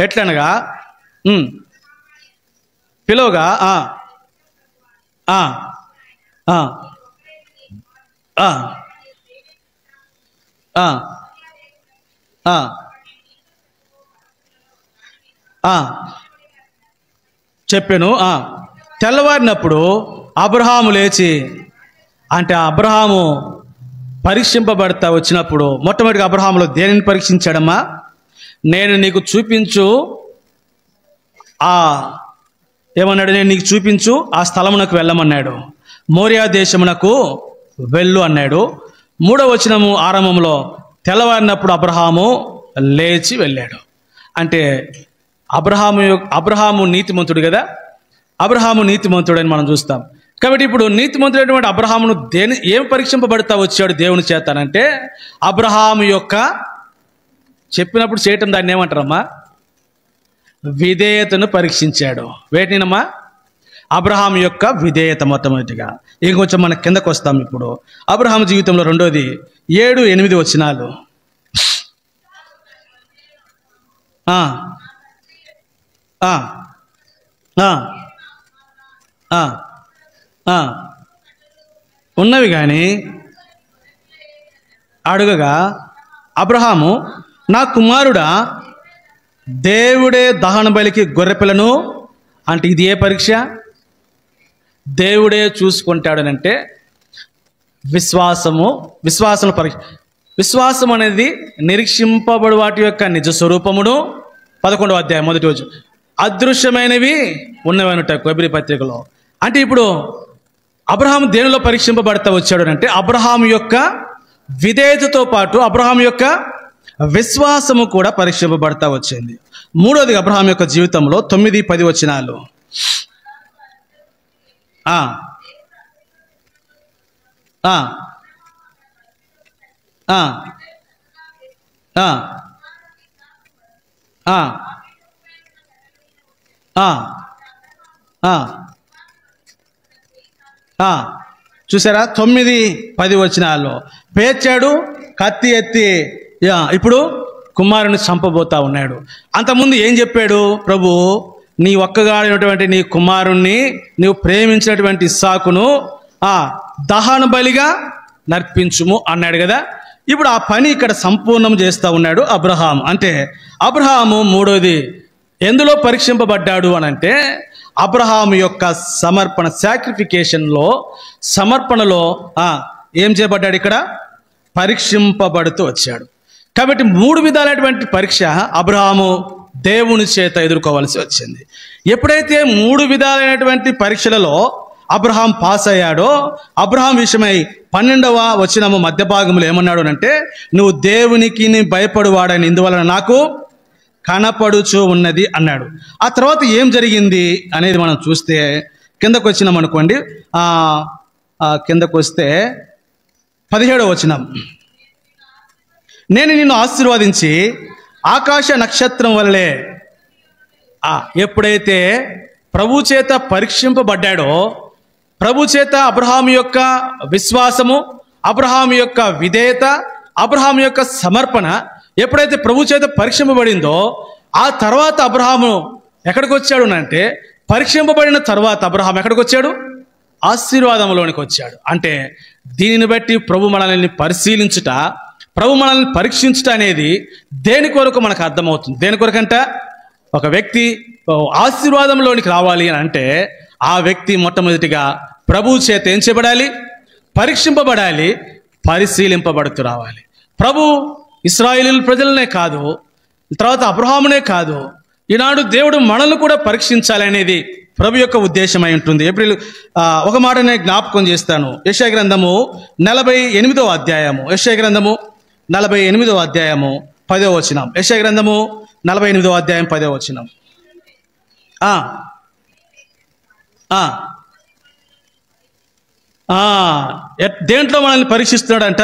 ఎట్లనగా పిలువగా చెప్పాను. తెల్లవారినప్పుడు అబ్రహాము లేచి, అంటే అబ్రహాము పరీక్షింపబడతా వచ్చినప్పుడు మొట్టమొదటిగా అబ్రహాములో దేనిని పరీక్షించాడమ్మా? నేను నీకు చూపించు, ఏమన్నాడు? నేను నీకు చూపించు ఆ స్థలమునకు వెళ్ళమన్నాడు. మోరియా దేశమునకు వెళ్ళు అన్నాడు. 3వ వచనము ఆరంభంలో తెల్లవారినప్పుడు అబ్రహాము లేచి వెళ్ళాడు. అంటే అబ్రహాము నీతిమంతుడు కదా, అబ్రహాము నీతిమంతుడని మనం చూస్తాం. కాబట్టి ఇప్పుడు నీతిమంతుడైనటువంటి అబ్రహామును ఏం పరీక్షింపబడతా వచ్చాడు దేవుని చేతానంటే, అబ్రహాము యొక్క చెప్పినప్పుడు చేయటం, దాన్ని ఏమంటారమ్మా? విధేయతను పరీక్షించాడు. వేటినమ్మా? అబ్రహాము యొక్క విధేయత మొట్టమొదటిగా. ఇంకొంచెం మన కిందకు వస్తాం. ఇప్పుడు అబ్రహాము జీవితంలో రెండోది 7-8 వచనాలు. ఉన్నవి కానీ అడుగగా అబ్రహాము, నా కుమారుడా, దేవుడే దహన బలికి గొర్రెపిల్లను, అంటే ఇది ఏ పరీక్ష? దేవుడే చూసుకుంటాడనంటే విశ్వాసం పరీక్ష. విశ్వాసం అనేది నిరీక్షింపబడు వాటి యొక్క నిజ స్వరూపమును 11వ అధ్యాయం 1వ వచనం, అదృశ్యమైనవి ఉన్నవనుట హెబ్రీ పత్రికలో. అంటే ఇప్పుడు అబ్రహాము దేనిలో పరీక్షింపబడతా వచ్చాడు అంటే, అబ్రహాము యొక్క విధేయతతో పాటు అబ్రహాము యొక్క విశ్వాసము కూడా పరీక్షింపబడతా వచ్చింది. మూడోది అబ్రహాం యొక్క జీవితంలో 9-10 వచనాలు. ఆ ఆ ఆ ఆ చూసారా, 9-10 వచనాల్లో పేర్చాడు, కత్తి ఎత్తి ఇప్పుడు కుమారుని చంపబోతా ఉన్నాడు. అంతకుముందు ఏం చెప్పాడు ప్రభు? నీ ఒక్కగాడైనటువంటి నీ కుమారుణ్ణి నీవు ప్రేమించినటువంటి ఇస్సాకును దహన బలిగా నర్పించుము అన్నాడు కదా. ఇప్పుడు ఆ పని ఇక్కడ సంపూర్ణం చేస్తూ ఉన్నాడు అబ్రహాం. అంటే అబ్రహాము మూడోది ఎందులో పరీక్షింపబడ్డాడు అని అంటే అబ్రహాం యొక్క సమర్పణ, సాక్రిఫికేషన్లో, సమర్పణలో ఏం చేయబడ్డాడు? ఇక్కడ పరీక్షింపబడుతూ వచ్చాడు. కాబట్టి 3 విధాలైనటువంటి పరీక్ష అబ్రహాము దేవుని చేత ఎదుర్కోవాల్సి వచ్చింది. ఎప్పుడైతే 3 విధాలైనటువంటి పరీక్షలలో అబ్రహాం పాస్ అయ్యాడో, అబ్రహాం విషయమై 12వ వచనము మధ్య భాగంలో ఏమన్నాడు అంటే, నువ్వు దేవునికి భయపడువాడని ఇందువలన నాకు కనపడుచు ఉన్నది అన్నాడు. ఆ తర్వాత ఏం జరిగింది అనేది మనం చూస్తే కిందకు వచ్చినాం అనుకోండి. కిందకు వస్తే 17వ వచనం, నేను నిన్ను ఆశీర్వదించి ఆకాశ నక్షత్రం వల్లే. ఎప్పుడైతే ప్రభు చేత పరీక్షింపబడ్డాడో, ప్రభు చేత అబ్రహాము యొక్క విశ్వాసము, అబ్రహాము యొక్క విధేయత, అబ్రహాము యొక్క సమర్పణ ఎప్పుడైతే ప్రభు చేత పరీక్షింపబడిందో, ఆ తర్వాత అబ్రహాము ఎక్కడికి వచ్చాడు అంటే, పరీక్షింపబడిన తర్వాత అబ్రహాం ఎక్కడికి వచ్చాడు? ఆశీర్వాదంలోనికి వచ్చాడు. అంటే దీనిని బట్టి ప్రభు మనల్ని పరిశీలించుట, ప్రభు మనల్ని పరీక్షించుట అనేది దేని కొరకు మనకు అర్థమవుతుంది. దేని కొరకంట? ఒక వ్యక్తి ఆశీర్వాదంలోనికి రావాలి అని అంటే ఆ వ్యక్తి మొట్టమొదటిగా ప్రభు చేత ఏం చేయబడాలి? పరీక్షింపబడాలి, పరిశీలింపబడుతూ రావాలి. ప్రభు ఇశ్రాయేలు ప్రజలనే కాదు, తర్వాత అబ్రహామునే కాదు, ఈనాడు దేవుడు మనల్ని కూడా పరీక్షించాలనేది ప్రభు యొక్క ఉద్దేశమై ఉంటుంది. ఏప్రిల్ ఒక మాటనే జ్ఞాపకం చేస్తాను. యెషయా గ్రంథము 48వ అధ్యాయము, యెషయా గ్రంథము 48వ అధ్యాయము 10వ వచనం. యెషయా గ్రంథము 48వ అధ్యాయం 10వ వచనం. దేంట్లో మనల్ని పరీక్షిస్తున్నాడంట?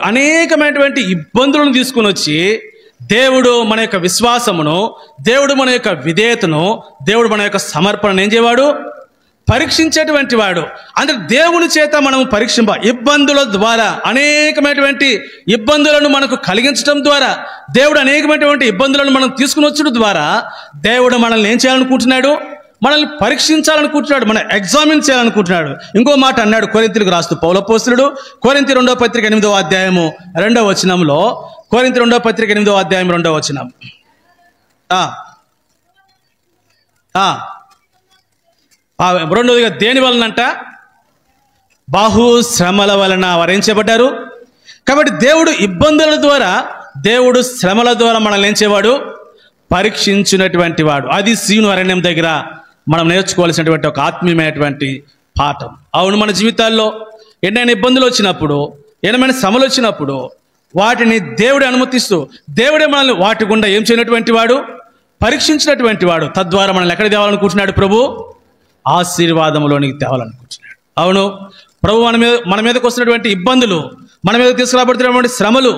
అనేకమైనటువంటి ఇబ్బందులను తీసుకుని వచ్చి దేవుడు మన యొక్క విశ్వాసమును, దేవుడు మన యొక్క విధేయతను, దేవుడు మన యొక్క సమర్పణను ఏం చేయవాడు? పరీక్షించేటువంటి వాడు. అంటే దేవుని చేత మనము ఇబ్బందుల ద్వారా, అనేకమైనటువంటి ఇబ్బందులను మనకు కలిగించడం ద్వారా, దేవుడు అనేకమైనటువంటి ఇబ్బందులను మనం తీసుకుని వచ్చడం ద్వారా దేవుడు మనల్ని ఏం చేయాలనుకుంటున్నాడు? మనల్ని పరీక్షించాలనుకుంటున్నాడు, మన ఎగ్జామిన్ చేయాలనుకుంటున్నాడు. ఇంకో మాట అన్నాడు కొరింథీయులకు రాస్తూ పౌలు అపోస్తలుడు, కొరింథీ 2వ పత్రిక 8వ అధ్యాయము 2వ వచనంలో, కొరింథీ 2వ పత్రిక 8వ అధ్యాయం 2వ వచనం. రెండవదిగా దేని వలనంట? బాహు శ్రమల వలన వారేం చేయబడ్డారు. కాబట్టి దేవుడు ఇబ్బందుల ద్వారా, దేవుడు శ్రమల ద్వారా మనల్ని ఏం చేయవాడు? పరీక్షించినటువంటి వాడు. అది సీను అరణ్యం దగ్గర మనం నేర్చుకోవాల్సినటువంటి ఒక ఆత్మీయమైనటువంటి పాఠం. అవును, మన జీవితాల్లో ఎన్నైనా ఇబ్బందులు వచ్చినప్పుడు, ఏమైనా శ్రమలు వచ్చినప్పుడు వాటిని దేవుడే అనుమతిస్తూ, దేవుడే మనల్ని వాటి గుండా ఏం చేయనటువంటి వాడు? పరీక్షించినటువంటి వాడు. తద్వారా మనల్ని ఎక్కడ తేవాలనుకుంటున్నాడు ప్రభు? ఆశీర్వాదంలోనికి తేవాలనుకుంటున్నాడు. అవును, ప్రభు మన మీదకి వస్తున్నటువంటి ఇబ్బందులు, మన మీద తీసుకురాబడుతున్నటువంటి శ్రమలు,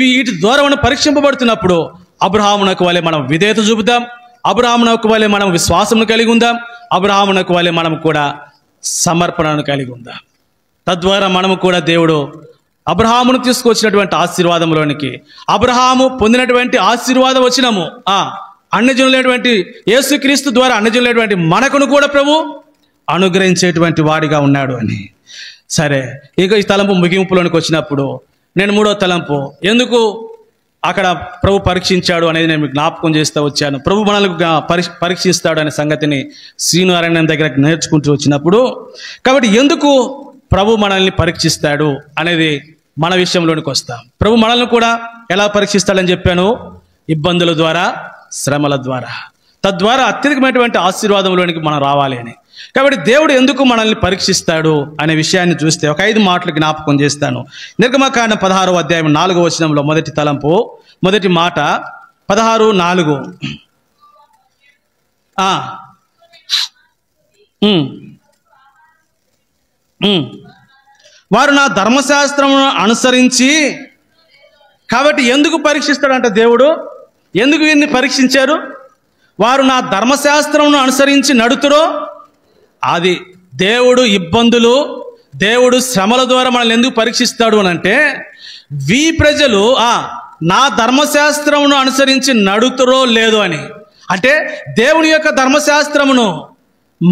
వీటి ద్వారా మనం పరీక్షింపబడుతున్నప్పుడు అబ్రహామునకు వలె మనం విధేయత చూపుదాం, అబ్రహామునకు వలె మనం విశ్వాసమును కలిగి ఉందాం, అబ్రహామునకు వలె మనం కూడా సమర్పణను కలిగి ఉందాం. తద్వారా మనము కూడా దేవుడు అబ్రహామును తీసుకొచ్చినటువంటి ఆశీర్వాదంలోనికి, అబ్రహాము పొందినటువంటి ఆశీర్వాద వచనము అన్యజనులైనటువంటి యేసుక్రీస్తు ద్వారా అన్యజనులైనటువంటి మనకును కూడా ప్రభు అనుగ్రహించేటువంటి వాడిగా ఉన్నాడు అని. సరే, ఇక ఈ తలంపు ముగింపులోనికి వచ్చినప్పుడు నేను 3వ తలంపు ఎందుకు అక్కడ ప్రభు పరీక్షించాడు అనేది నేను మీకు జ్ఞాపకం చేస్తూ వచ్చాను. ప్రభు మనల్ని పరీక్షిస్తాడు అనే సంగతిని సీను అరణ్యం దగ్గర నేర్చుకుంటూ వచ్చినప్పుడు, కాబట్టి ఎందుకు ప్రభు మనల్ని పరీక్షిస్తాడు అనేది మన విషయంలోనికి వస్తాం. ప్రభు మనల్ని కూడా ఎలా పరీక్షిస్తాడని చెప్పాను? ఇబ్బందుల ద్వారా, శ్రమల ద్వారా. తద్వారా అత్యధికమైనటువంటి ఆశీర్వాదంలోనికి మనం రావాలి అని. కాబట్టి దేవుడు ఎందుకు మనల్ని పరీక్షిస్తాడు అనే విషయాన్ని చూస్తే ఒక 5 మాటలు జ్ఞాపకం చేస్తాను. నిర్గమకాండం 16వ అధ్యాయం 4వ వచనంలో మొదటి తలంపు, మొదటి మాట 16:4. వారు నా ధర్మశాస్త్రమును అనుసరించి, కాబట్టి ఎందుకు పరీక్షిస్తాడంట దేవుడు? ఎందుకు వీరిని పరీక్షించారు? వారు నా ధర్మశాస్త్రమును అనుసరించి నడుతురో, అది దేవుడు ఇబ్బందులు, దేవుడు శ్రమల ద్వారా మనల్ని ఎందుకు పరీక్షిస్తాడు అని అంటే, ఈ ప్రజలు నా ధర్మశాస్త్రమును అనుసరించి నడుతురో లేదో అని. అంటే దేవుని యొక్క ధర్మశాస్త్రమును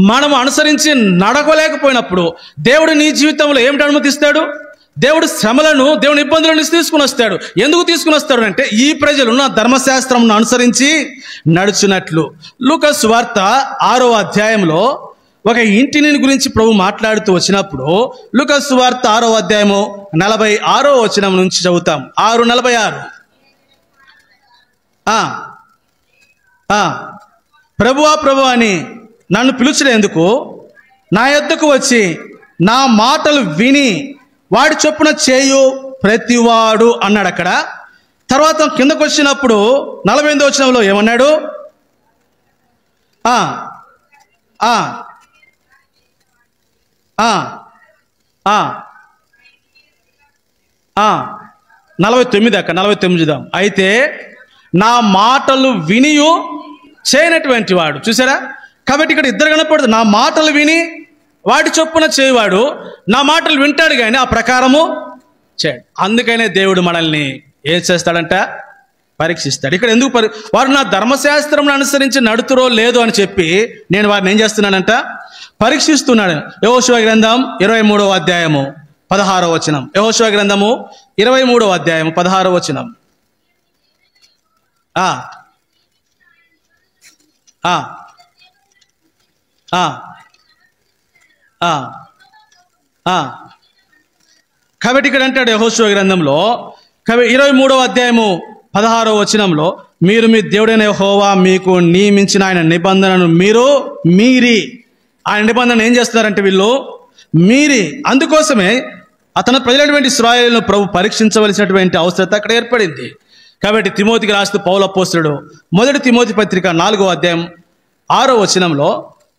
మనము అనుసరించి నడవలేకపోయినప్పుడు దేవుడు నీ జీవితంలో ఏమిటి అనుమతిస్తాడు? దేవుడు శ్రమలను, దేవుని ఇబ్బందులను తీసుకుని వస్తాడు. ఎందుకు తీసుకుని వస్తాడు అంటే, ఈ ప్రజలు నా ధర్మశాస్త్రమును అనుసరించి నడుచున్నట్లు. లూకా సువార్త 6వ అధ్యాయంలో ఒక ఇంటిని గురించి ప్రభు మాట్లాడుతూ వచ్చినప్పుడు, లూకా సువార్త 6వ అధ్యాయము 46వ వచనం నుంచి చదువుతాం. 6:46. ప్రభువా ప్రభు అని నన్ను పిలుచుడేందుకు నా యొద్దకు వచ్చి నా మాటలు విని వాడి చొప్పున చేయు ప్రతివాడు అన్నాడు అక్కడ. తర్వాత కిందకు వచ్చినప్పుడు 48వ వచనంలో ఏమన్నాడు? 49 అక్క 49 చూద్దాం. అయితే నా మాటలు వినియు చేయనటువంటి వాడు. చూసారా? కాబట్టి ఇక్కడ ఇద్దరు కనపడదు. నా మాటలు విని వాటి చొప్పున చేయవాడు నా మాటలు వింటాడు కానీ ఆ ప్రకారము చేయడు. అందుకనే దేవుడు మనల్ని ఏం చేస్తాడంట? పరీక్షిస్తాడు. ఇక్కడ ఎందుకు వారు నా ధర్మశాస్త్రం అనుసరించి నడుతురో లేదో అని చెప్పి నేను వారిని ఏం చేస్తున్నానంట? పరీక్షిస్తున్నాడు. యెహోషువ గ్రంథం 23వ అధ్యాయము 16వ వచనం. యెహోషువ గ్రంథము 23వ అధ్యాయము 16వ వచనం. కాబట్టి ఇక్కడ అంటాడు యెహోషువ గ్రంథంలో 23వ అధ్యాయము 16వ వచనంలో, మీరు మీ దేవుడైన యెహోవా మీకు నియమించిన ఆయన నిబంధనను మీరి ఆయన నిబంధన ఏం చేస్తున్నారంటే వీళ్ళు మీరి, అందుకోసమే అతను ప్రజలైనటువంటి ఇశ్రాయేలును ప్రభు పరీక్షించవలసినటువంటి అవసరత అక్కడ ఏర్పడింది. కాబట్టి తిమోతికి రాస్తూ పౌలు అపోస్తలుడు మొదటి తిమోతి పత్రిక 4వ అధ్యాయం 6వ వచనంలో,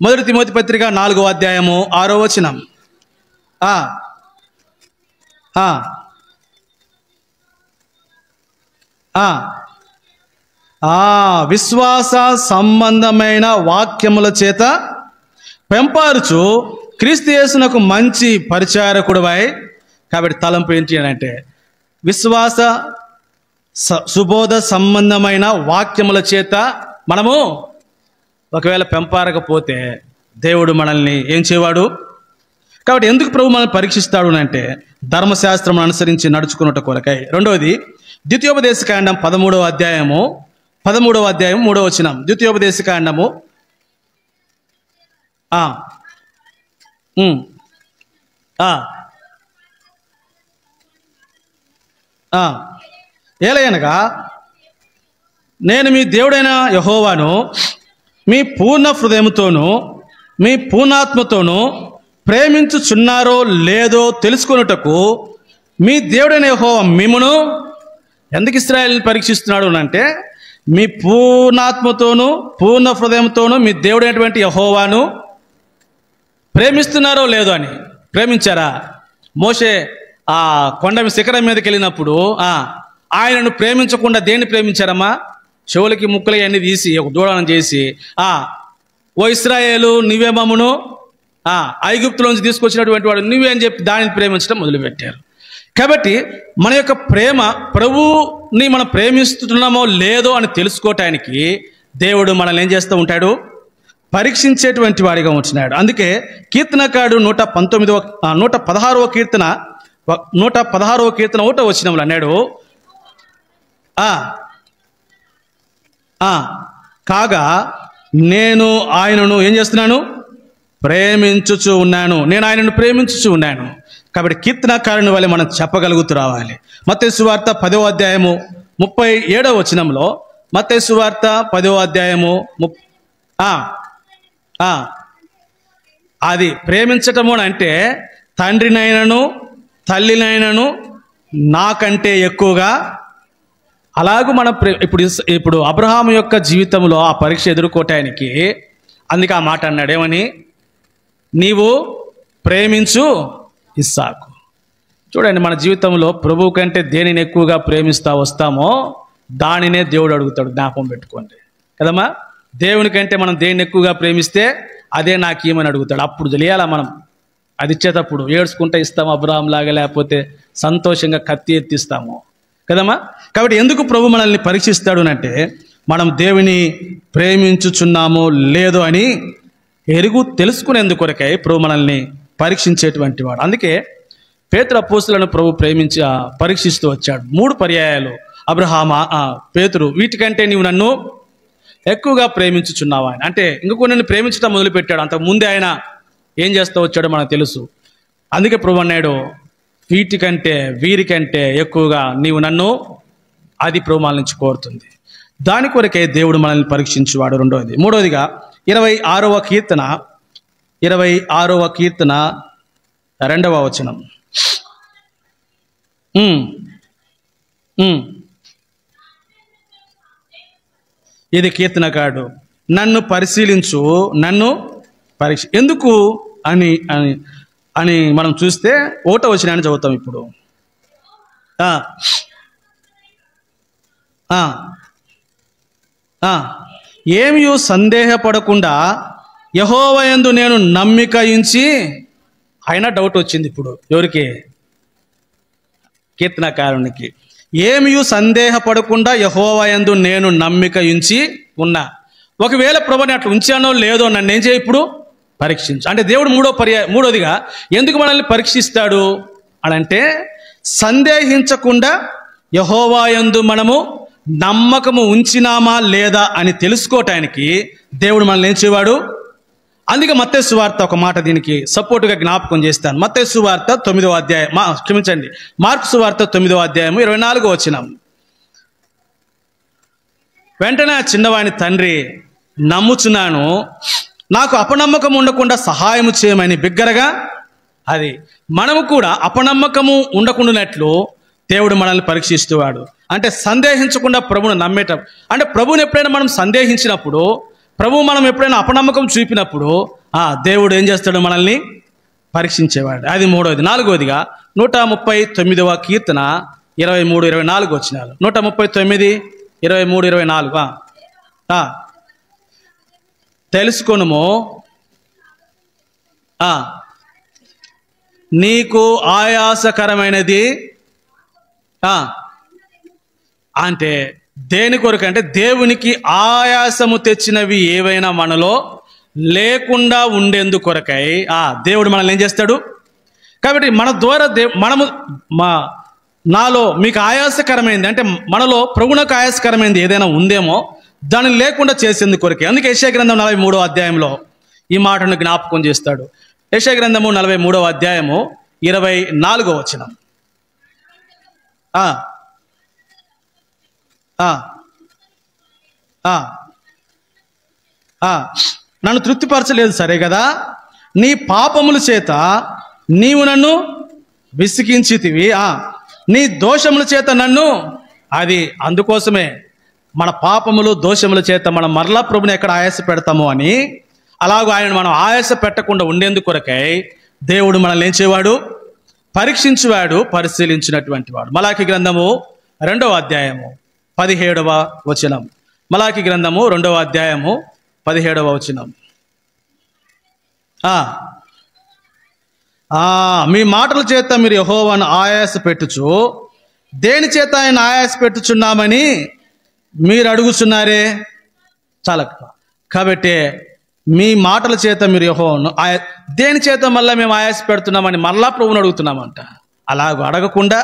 మొదటి తిమోతి పత్రిక 4వ అధ్యాయము 6వ వచనం, విశ్వాస సంబంధమైన వాక్యముల చేత పెంపారుచు క్రీస్తు యేసునకు మంచి పరిచారకుడువై. కాబట్టి తలంపు ఏంటి అంటే, విశ్వాస సుబోధ సంబంధమైన వాక్యముల చేత మనము ఒకవేళ పెంపారకపోతే దేవుడు మనల్ని ఏం చేయవాడు? కాబట్టి ఎందుకు ప్రభు మనల్ని పరీక్షిస్తాడు అంటే, ధర్మశాస్త్రం అనుసరించి నడుచుకున్నట్టు కొరకై. రెండవది, ద్వితీయోపదేశకాండం 13వ అధ్యాయము 3వ వచనం. ద్వితీయోపదేశకాండము ఏలయనగా నేను మీ దేవుడైన యెహోవాను మీ పూర్ణ హృదయముతోనూ మీ పూర్ణాత్మతోనూ ప్రేమించుచున్నారో లేదో తెలుసుకొనుటకు మీ దేవుడైన యెహోవా మిమ్మును ఎందుకు ఇశ్రాయేలుని పరీక్షిస్తున్నాడు అంటే, మీ పూర్ణాత్మతోనూ పూర్ణ హృదయంతోనూ మీ దేవుడైనటువంటి యెహోవాను ప్రేమిస్తున్నారో లేదో అని. ప్రేమించారా? మోషే ఆ కొండ శిఖరం మీదకి వెళ్ళినప్పుడు ఆయనను ప్రేమించకుండా దేన్ని ప్రేమించారమ్మా? చెవులకి ముక్కులకి అన్ని తీసి ఒక దూడనం చేసి, ఓ ఇశ్రాయేలు నువ్వే మమ్మును ఐగుప్తులోంచి తీసుకొచ్చినటువంటి వాడు నువ్వే అని చెప్పి దానిని ప్రేమించడం మొదలుపెట్టారు. కాబట్టి మన యొక్క ప్రేమ, ప్రభువుని మనం ప్రేమిస్తున్నామో లేదో అని తెలుసుకోవటానికి దేవుడు మనల్ని ఏం చేస్తూ ఉంటాడు? పరీక్షించేటువంటి వాడిగా ఉంటున్నాడు. అందుకే కీర్తనకారుడు 116వ కీర్తన 1 వచనంలో అన్నాడు, కాగా నేను ఆయనను ఏం చేస్తున్నాను? ప్రేమించుచు ఉన్నాను. నేను ఆయనను ప్రేమించుచు ఉన్నాను. కాబట్టి కీర్తనకారుని వల్ల మనం చెప్పగలుగుతూ రావాలి. మత్తయి సువార్త 10వ అధ్యాయము 37వ వచనంలో, మత్తయి సువార్త 10వ అధ్యాయము అది ప్రేమించటము అంటే తండ్రినైనను తల్లినైనను నాకంటే ఎక్కువగా. అలాగూ మనం ఇప్పుడు అబ్రహాము యొక్క జీవితంలో ఆ పరీక్ష ఎదుర్కోవటానికి అందుకే ఆ మాట అన్నాడు, ఏమని? నీవు ప్రేమించు ఇస్సాకు. చూడండి, మన జీవితంలో ప్రభువు కంటే దేనిని ఎక్కువగా ప్రేమిస్తా వస్తామో దానినే దేవుడు అడుగుతాడు. జ్ఞాపకం పెట్టుకోండి కదమ్మా. దేవుని కంటే మనం దేన్ని ఎక్కువగా ప్రేమిస్తే అదే నాకు ఏమని అడుగుతాడు. అప్పుడు తెలియాలా మనం అది ఇచ్చేటప్పుడు ఏడ్చుకుంటే ఇస్తాము అబ్రహాం లాగా, లేకపోతే సంతోషంగా కత్తి ఎత్తిస్తాము కదమ్మా. కాబట్టి ఎందుకు ప్రభు మనల్ని పరీక్షిస్తాడు అంటే మనం దేవుని ప్రేమించుచున్నామో లేదో అని తెలుసుకునేందుకొరకై ప్రభు మనల్ని పరీక్షించేటువంటి వాడు. అందుకే పేతురు అపోస్తులను ప్రభు పరీక్షిస్తూ వచ్చాడు 3 పర్యాయాలు. అబ్రహామా, పేతురు, వీటికంటే నీవు నన్ను ఎక్కువగా ప్రేమించుచున్నావా అని. అంటే ఇంకొక నన్ను ప్రేమించడం మొదలుపెట్టాడు. అంతకు ముందే ఆయన ఏం చేస్తూ వచ్చాడో మనకు తెలుసు. అందుకే ప్రభు అన్నాడు, వీరికంటే ఎక్కువగా నీవు నన్ను, అది ప్రభు మన నుంచి కోరుతుంది. దాని కొరకే దేవుడు మనల్ని పరీక్షించువాడు. రెండవది. మూడవదిగా 26వ కీర్తన 2వ వచనం. ఇది కీర్తనకారుడు, నన్ను పరిశీలించు, నన్ను పరీక్ష ఎందుకు అని అని అని మనం చూస్తే 1వ వచనాన్ని చదువుతాం ఇప్పుడు. ఏమియు సందేహపడకుండా యెహోవా యందు నేను నమ్మిక ఉంచి. అయినా డౌట్ వచ్చింది ఇప్పుడు ఎవరికి? కీర్తనకారునికి. ఏమియు సందేహపడకుండా యెహోవా యందు నేను నమ్మిక ఉంచి ఉన్నా. ఒకవేళ ప్రభుని అట్లా ఉంచానో లేదో నన్ను ఏం చేయ ఇప్పుడు పరీక్షించు. అంటే దేవుడు మూడోదిగా ఎందుకు మనల్ని పరీక్షిస్తాడు అని అంటే సందేహించకుండా యెహోవా యందు మనము నమ్మకము ఉంచినామా లేదా అని తెలుసుకోవటానికి దేవుడు మనల్ని ఏం చేయవాడు. అందుకే మత్తయి సువార్త ఒక మాట దీనికి సపోర్టుగా జ్ఞాపకం చేస్తాను. మత్తయి సువార్త 9వ అధ్యాయం, క్షమించండి, మార్కు సువార్త 9వ అధ్యాయం 24వ వచనం. వెంటనే ఆ చిన్నవాని తండ్రి, నమ్ముచున్నాను, నాకు అపనమ్మకం ఉండకుండా సహాయము చేయమని బిగ్గరగా. అది మనము కూడా అపనమ్మకము ఉండకుండానట్లు దేవుడు మనల్ని పరీక్షిస్తువాడు. అంటే సందేహించకుండా ప్రభువును నమ్మేటం. అంటే ప్రభువుని ఎప్పుడైనా మనం సందేహించినప్పుడు, ప్రభువు మనం ఎప్పుడైనా అపనమ్మకం చూపినప్పుడు దేవుడు ఏం చేస్తాడు? మనల్ని పరీక్షించేవాడు. అది మూడవది. నాలుగవదిగా 139వ కీర్తన 23-24 వచనాలు. 139, 23, 24. తెలుసుకొనుము, నీకు ఆయాసకరమైనది. అంటే దేని కొరకు అంటే దేవునికి ఆయాసము తెచ్చినవి ఏవైనా మనలో లేకుండా ఉండేందుకు కొరకై దేవుడు మనల్ని ఏం చేస్తాడు. కాబట్టి మన ద్వారా నాలో మీకు ఆయాసకరమైంది అంటే మనలో ప్రభువునకు ఆయాసకరమైంది ఏదైనా ఉందేమో దానిని లేకుండా చేసేందుకు కొరకే. అందుకే యెషయా గ్రంథం 43వ అధ్యాయంలో ఈ మాటను జ్ఞాపకం చేస్తాడు. యెషయా గ్రంథము 43వ అధ్యాయము 24వ వచనం. నన్ను తృప్తిపరచలేదు సరే కదా, నీ పాపముల చేత నీవు నన్ను విసిగించితివి, నీ దోషముల చేత నన్ను. అది అందుకోసమే మన పాపములు దోషముల చేత మనం మరలా ప్రభుని ఎక్కడ ఆయాస పెడతామో అని, అలాగూ ఆయన మనం ఆయాస పెట్టకుండా ఉండేందుకు కొరకై దేవుడు మనల్ని ఏం చేయవాడు? పరీక్షించువాడు, పరిశీలించినటువంటి వాడు. మలాకి గ్రంథము 2వ అధ్యాయము 17వ వచనం. మలాకి గ్రంథము 2వ అధ్యాయము 17వ వచనం. మీ మాటల చేత మీరు యెహోవాను ఆయాస పెట్టుచు, దేని చేత ఆయన ఆయాస పెట్టుచున్నామని మీరు అడుగుచున్నారే. చాలా కాబట్టి మీ మాటల చేత మీరు యెహోవాను దేని చేత మళ్ళీ మేము ఆయాస పెడుతున్నామని మరలా ప్రభువుని అడుగుతున్నామంట. అలాగ అడగకుండా,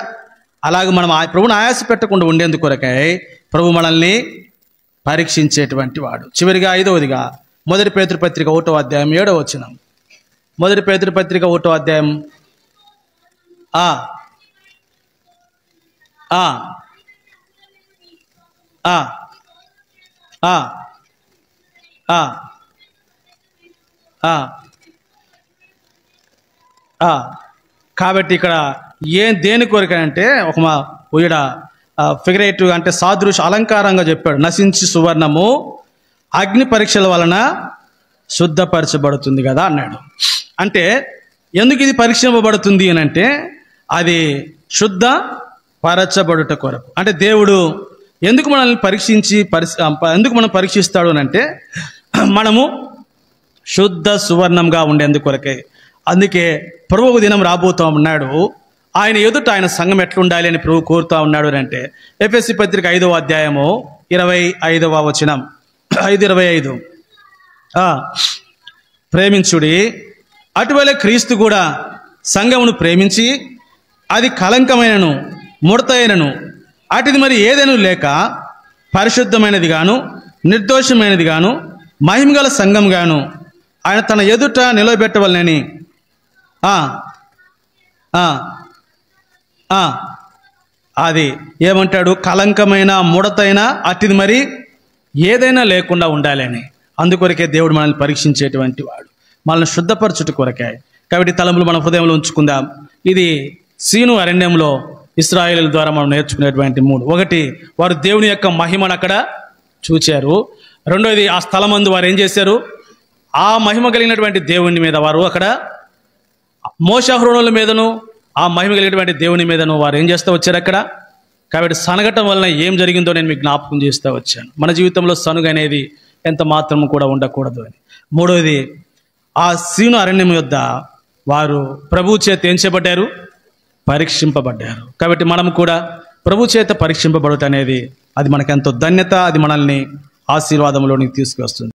అలాగే మనం ప్రభువుని ఆయాస పెట్టకుండా ఉండేందుకు కొరకై ప్రభు మనల్ని పరీక్షించేటువంటి వాడు. చివరిగా 5వదిగా 1 పేతురు పత్రిక 1వ అధ్యాయం 7వ వచనం. 1 పేతురు పత్రిక 1వ అధ్యాయం కాబట్టి ఇక్కడ దేని కొరకు అంటే ఈడ ఫిగరేటివ్ అంటే సాదృశ్య అలంకారంగా చెప్పాడు. నశించి సువర్ణము అగ్ని పరీక్షల వలన శుద్ధపరచబడుతుంది కదా అన్నాడు. అంటే ఎందుకు ఇది పరీక్షింపబడుతుంది అని అంటే అది శుద్ధ పరచబడుట కొరకు. అంటే దేవుడు ఎందుకు మనల్ని ఎందుకు మనం పరీక్షిస్తాడు అని అంటే మనము శుద్ధ సువర్ణంగా ఉండేందుకు కొరకే. అందుకే ప్రభువు దినం రాబోతూ ఉన్నాడు. ఆయన ఎదుట ఆయన సంఘం ఎట్లుండాలి అని ప్రభు కోరుతూ ఉన్నాడు అని అంటే ఎఫెసీ పత్రిక 5వ అధ్యాయము 25వ వచనం 5:25 ప్రేమించుడి అటువలే క్రీస్తు కూడా సంఘమును ప్రేమించి అది కలంకమైనను ముడతైనను అటుది మరి ఏదైనా లేక పరిశుద్ధమైనది గాను నిర్దోషమైనది గాను మహిమగల సంఘం గాను ఆయన తన ఎదుట నిలబెట్టవలనని అది ఏమంటాడు? కలంకమైన ముడతైన అటుది మరి ఏదైనా లేకుండా ఉండాలని. అందుకొరకే దేవుడు మనల్ని పరీక్షించేటువంటి వాడు, మనల్ని శుద్ధపరచుట కొరకే. కాబట్టి తలంపులు మన హృదయంలో ఉంచుకుందాం. ఇది సీను అరణ్యంలో ఇశ్రాయేలు ద్వారా మనం నేర్చుకునేటువంటి 3. 1, వారు దేవుని యొక్క మహిమను అక్కడ చూచారు. 2ది, ఆ స్థలమందు వారు ఏం చేశారు? ఆ మహిమ కలిగినటువంటి దేవుని మీద వారు అక్కడ మోషహరోనుల మీదను ఆ మహిమ కలిగినటువంటి దేవుని మీదను వారు ఏం చేస్తూ వచ్చారు అక్కడ. కాబట్టి సనగటం వలన ఏం జరిగిందో నేను మీకు జ్ఞాపకం చేస్తూ వచ్చాను. మన జీవితంలో సనుగు అనేది ఎంత మాత్రం కూడా ఉండకూడదు అని. 3వది, ఆ సీను అరణ్యం యొద్ద వారు ప్రభు చేత ఏం చేయబడ్డారు? పరీక్షింపబడ్డారు. కాబట్టి మనం కూడా ప్రభు చేత పరీక్షింపబడుట అనేది అది మనకెంతో ధన్యత, అది మనల్ని ఆశీర్వాదంలోనికి తీసుకువస్తుంది.